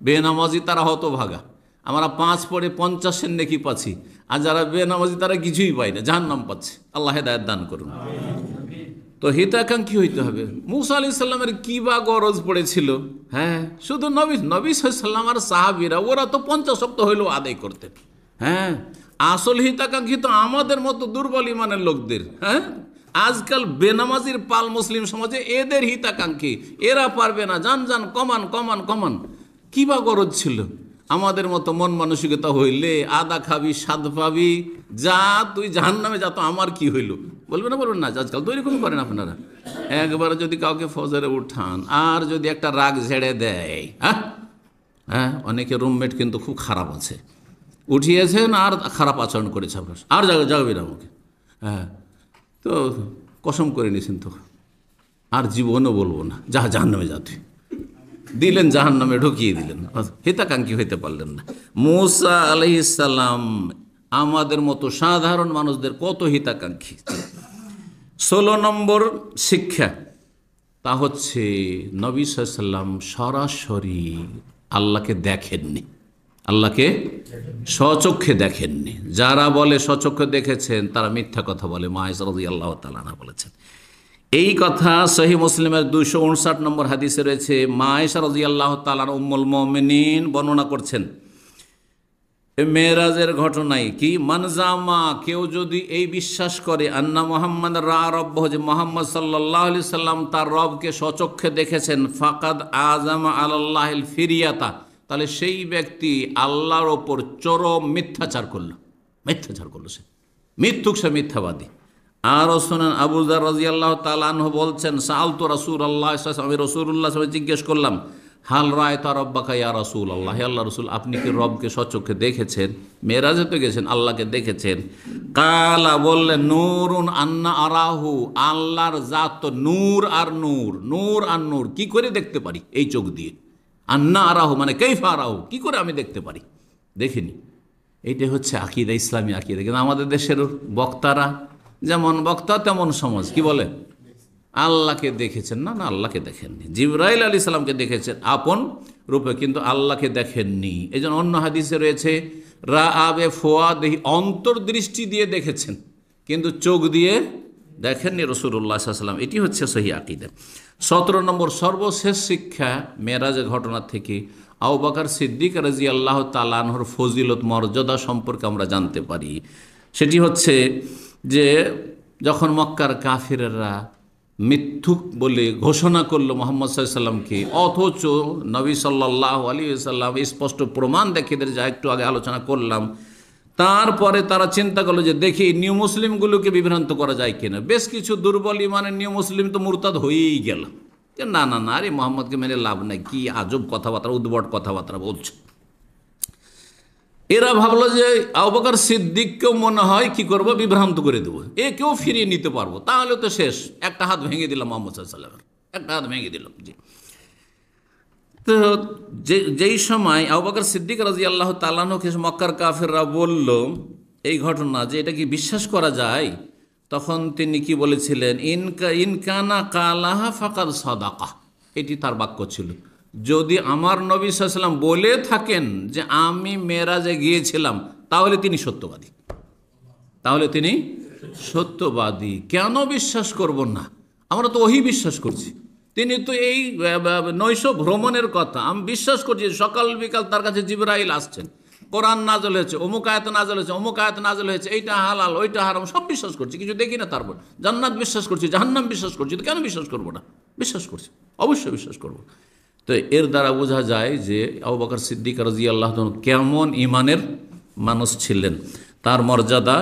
বেনামাজি তারা হতভাগা। আমরা 5 পড়ে 50-এর নেকি পাচ্ছি, আর যারা বেনামাজি তারা কিছুই পায় না, জাহান্নাম পাচ্ছে। আল্লাহ হেদায়েত দান করুন। তো হিতাকাঙ্ক্ষী হইতে হবে। মুসা আলাইহিস সালামের কি বা গরজ পড়েছিল? হ্যাঁ, শুধু নবী সাল্লাল্লাহু আলাইহি ওয়াসাল্লাম আর সাহাবীরা, ওরা তো 50 ওয়াক্ত হইলেও আদায় করতেন। হ্যাঁ, আসল হিতাকাঙ্ক্ষী তো আমাদের মতো দুর্বল ইমানের লোকদের। হ্যাঁ, আজকাল বেনামাজির পাল মুসলিম সমাজে, এদের হিতাকাঙ্ক্ষী, এরা পারবে না, যান কমান। কি বা গরজ ছিল? আমাদের মতো মন মানসিকতা হইলে আদা খাবি, স্বাদ পাবি, যা তুই জাহান্নামে যা, তো আমার কি হইল? বলবেন না? আজকাল তো এরকম করেন আপনারা। একবার যদি কাউকে ফজরে উঠান, আর যদি একটা রাগ ঝেড়ে দেয়, হ্যাঁ, অনেকে রুমমেট কিন্তু খুব খারাপ আছে, উঠিয়েছেন আর খারাপ আচরণ করেছে, আপনার আর যাবে না আমাকে, হ্যাঁ, তো কসম করে নিয়েছেন, তো আর জীবনও বলবো না, জাহান্নামে যা তুই, দিলেন জাহান্নামে, ঢুকিয়ে দিলেন, হিতাকাঙ্ক্ষী হইতে পারলেন না। মূসা আলাইহিস সালাম আমাদের মতো সাধারণ মানুষদের কত হিতাকাঙ্ক্ষী। 16 নম্বর শিক্ষা, তা হচ্ছে নবী সাল্লাল্লাহু আলাইহি ওয়াসাল্লাম সরাসরি আল্লাহকে দেখেননি, আল্লাহকে স্বচক্ষে দেখেননি। যারা বলে স্বচক্ষে দেখেছেন তারা মিথ্যা কথা বলে। মা আয়েশা রাদিয়াল্লাহু তাআলা আনহা বলেছেন এই কথা। সহিহ মুসলিমের 259 নম্বর হাদিসে রয়েছে। মা আয়েশা রাদিয়াল্লাহু তাআলা উম্মুল মুমিনিন বর্ণনা করছেন মেরাজের ঘটনায় কি, মানজামা, কেউ যদি এই বিশ্বাস করে আন্না মুহাম্মদ রা রব্বহ, যে মুহাম্মদ সাল্লাল্লাহু আলাইহি সাল্লাম তার রবকে স্বচক্ষে দেখেছেন, ফাকাদ আযামা আলাল্লাহিল ফিরিয়াতা, তাহলে সেই ব্যক্তি আল্লাহর ওপর চরম মিথ্যাচার করলো, সে মিথ্যুক, সে মিথ্যাবাদী। আর শোনেন, আবু যার রাদিয়াল্লাহু তাআলা আনহু বলছেন, সাআলতু রাসূলুল্লাহ সাল্লাল্লাহু আলাইহি ওয়াসাল্লাম, আমি রাসূলুল্লাহ সাল্লাল্লাহু আলাইহি ওয়াসাল্লাম জিজ্ঞেস করলাম, হাল রায়তা রব্বাকা ইয়া রাসূলুল্লাহ, হে আল্লাহ রাসূল, আপনি কি রবকে স্বচক্ষে দেখেছেন? মেরাজে তো গেছেন, আল্লাহকে দেখেছেন। কালা, বললেন, নূরুন আন্না আরাহু, আল্লাহর জাত তো নূর আর নূর, নূর আর নূর, কি করে দেখতে পারি এই চোখ দিয়ে? আন্না আরাহু মানে কাইফা আরাহু, কি করে আমি দেখতে পারি, দেখিনি। এইটা হচ্ছে আকীদা, ইসলামী আকীদা। কিন্তু আমাদের দেশের বক্তারা যেমন বক্তা তেমন সমাজ, কি বলে আল্লাহকে দেখেছেন, না না, আল্লাহকে দেখেননি। জিবরাইল আলাইহিস সালামকে দেখেছেন আপন রূপে, কিন্তু আল্লাহকে দেখেননি। এই জন্য অন্য হাদিসে রয়েছে রাআবে ফুয়াদিহি, অন্তর্দৃষ্টি দিয়ে দেখেছেন কিন্তু চোখ দিয়ে দেখেননি রাসূলুল্লাহ সাল্লাল্লাহু আলাইহি ওয়াসাল্লাম। এটি হচ্ছে সহিহ আকীদা। 17 নম্বর সর্বশেষ শিক্ষা মেরাজের ঘটনা থেকে আবু বকর সিদ্দিক রাদিয়াল্লাহু তাআলা আনহুর ফজিলত, মর্যাদা সম্পর্কে আমরা জানতে পারি। সেটি হচ্ছে যে যখন মক্কার কাফিররা মিথ্যুক বলে ঘোষণা করলো মুহাম্মদ সাল্লাল্লাহু আলাইহি ওয়াসাল্লামকে, অথচ নবী সাল্লাল্লাহু আলাইহি ওয়াসাল্লাম স্পষ্ট প্রমাণ দেখিয়ে দিলেন, যা একটু আগে আলোচনা করলাম। তারপরে তারা চিন্তা করলো যে দেখি নিউ মুসলিমগুলোকে বিভ্রান্ত করা যায় কিনা। বেশ কিছু দুর্বল ইমানের নিউ মুসলিম তো মুরতাদ হয়েই গেল, যে না না না, আরে মোহাম্মদকে মেনে লাভ নাই, কি আজব কথাবার্তা, উদ্ভট কথাবার্তা বলছে। এরা ভাবলো যে আবু বকর সিদ্দিককেও মনে হয় কি করবো, বিভ্রান্ত করে দেবো, একেও ফিরিয়ে নিতে পারবো, তাহলে তো শেষ, একটা হাত ভেঙে দিলাম মোহাম্মদ সাল্লাল্লাহু আলাইহি ওয়াসাল্লামের, একটা হাত ভেঙে দিলাম। জি, তো যেই সময় আবু বকর সিদ্দিক রাদিয়াল্লাহু তাআলা আনহুকে মক্কার কাফেররা বলল এই ঘটনা, যে এটা কি বিশ্বাস করা যায়, তখন তিনি কি বলেছিলেন, ইনকানা কালাহা ফাকাদ সাদাকা, এটি তার বাক্য ছিল। যদি আমার নবী সাল্লাল্লাহু আলাইহি ওয়াসাল্লাম বলে থাকেন যে আমি মেরাজে গিয়েছিলাম, তাহলে তিনি সত্যবাদী, তাহলে তিনি সত্যবাদী। কেন বিশ্বাস করব না? আমরা তো ওহি বিশ্বাস করছি। তিনি তো এই নৈশ ভ্রমণের কথা আমি বিশ্বাস করছি, সকাল বিকাল তার কাছে জিবরাইল আসছেন, কোরআন নাযিল হয়েছে, অমুক আয়াত নাযিল হয়েছে, অমুক আয়াত নাযিল হয়েছে, এইটা হালাল ওইটা হারাম, সব বিশ্বাস করছি, কিছু দেখি না। তারপর জান্নাত বিশ্বাস করছি, জাহান্নাম বিশ্বাস করছি, তো কেন বিশ্বাস করব না? বিশ্বাস করছি, অবশ্যই বিশ্বাস করব। তো এর দ্বারা বোঝা যায় যে আবু বকর সিদ্দিক রাদিয়াল্লাহু তাআলা কেমন ঈমানের মানুষ ছিলেন, তার মর্যাদা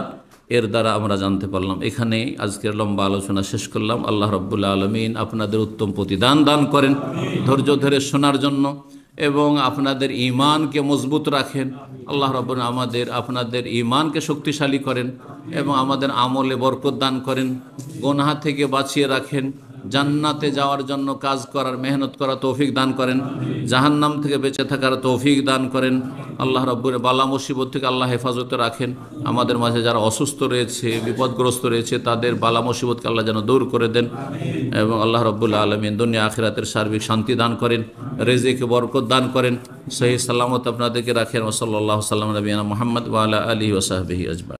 এর দ্বারা আমরা জানতে পারলাম। এখানেই আজকের লম্বা আলোচনা শেষ করলাম। আল্লাহ রাব্বুল আলামিন আপনাদের উত্তম প্রতিদান দান করেন, ধৈর্য ধরে শোনার জন্য, এবং আপনাদের ঈমানকে মজবুত রাখেন। আল্লাহ রাব্বুল আপনাদের ঈমানকে শক্তিশালী করেন এবং আমাদের আমলে বরকত দান করেন, গুনাহ থেকে বাঁচিয়ে রাখেন, জান্নাতে যাওয়ার জন্য কাজ করার, মেহনত করার তৌফিক দান করেন, জাহান্নাম থেকে বেঁচে থাকার তৌফিক দান করেন। আল্লাহ রাব্বুল বালা মুসিবত থেকে আল্লাহ হেফাজতে রাখেন। আমাদের মাঝে যারা অসুস্থ রয়েছে, বিপদগ্রস্ত রয়েছে, তাদের বালা মুসিবতকে আল্লাহ যেন দূর করে দেন, এবং আল্লাহ রাব্বুল আলামিন দুনিয়া আখিরাতের সার্বিক শান্তি দান করেন, রিজিকে বরকত দান করেন, সহি সালামত আপনাদেরকে রাখেন। ওয়া সাল্লাল্লাহু সাল্লাম নবিয়ানা মুহাম্মদ ওয়া আলা আলিহি ওয়া সাহবিহি আজমাইন।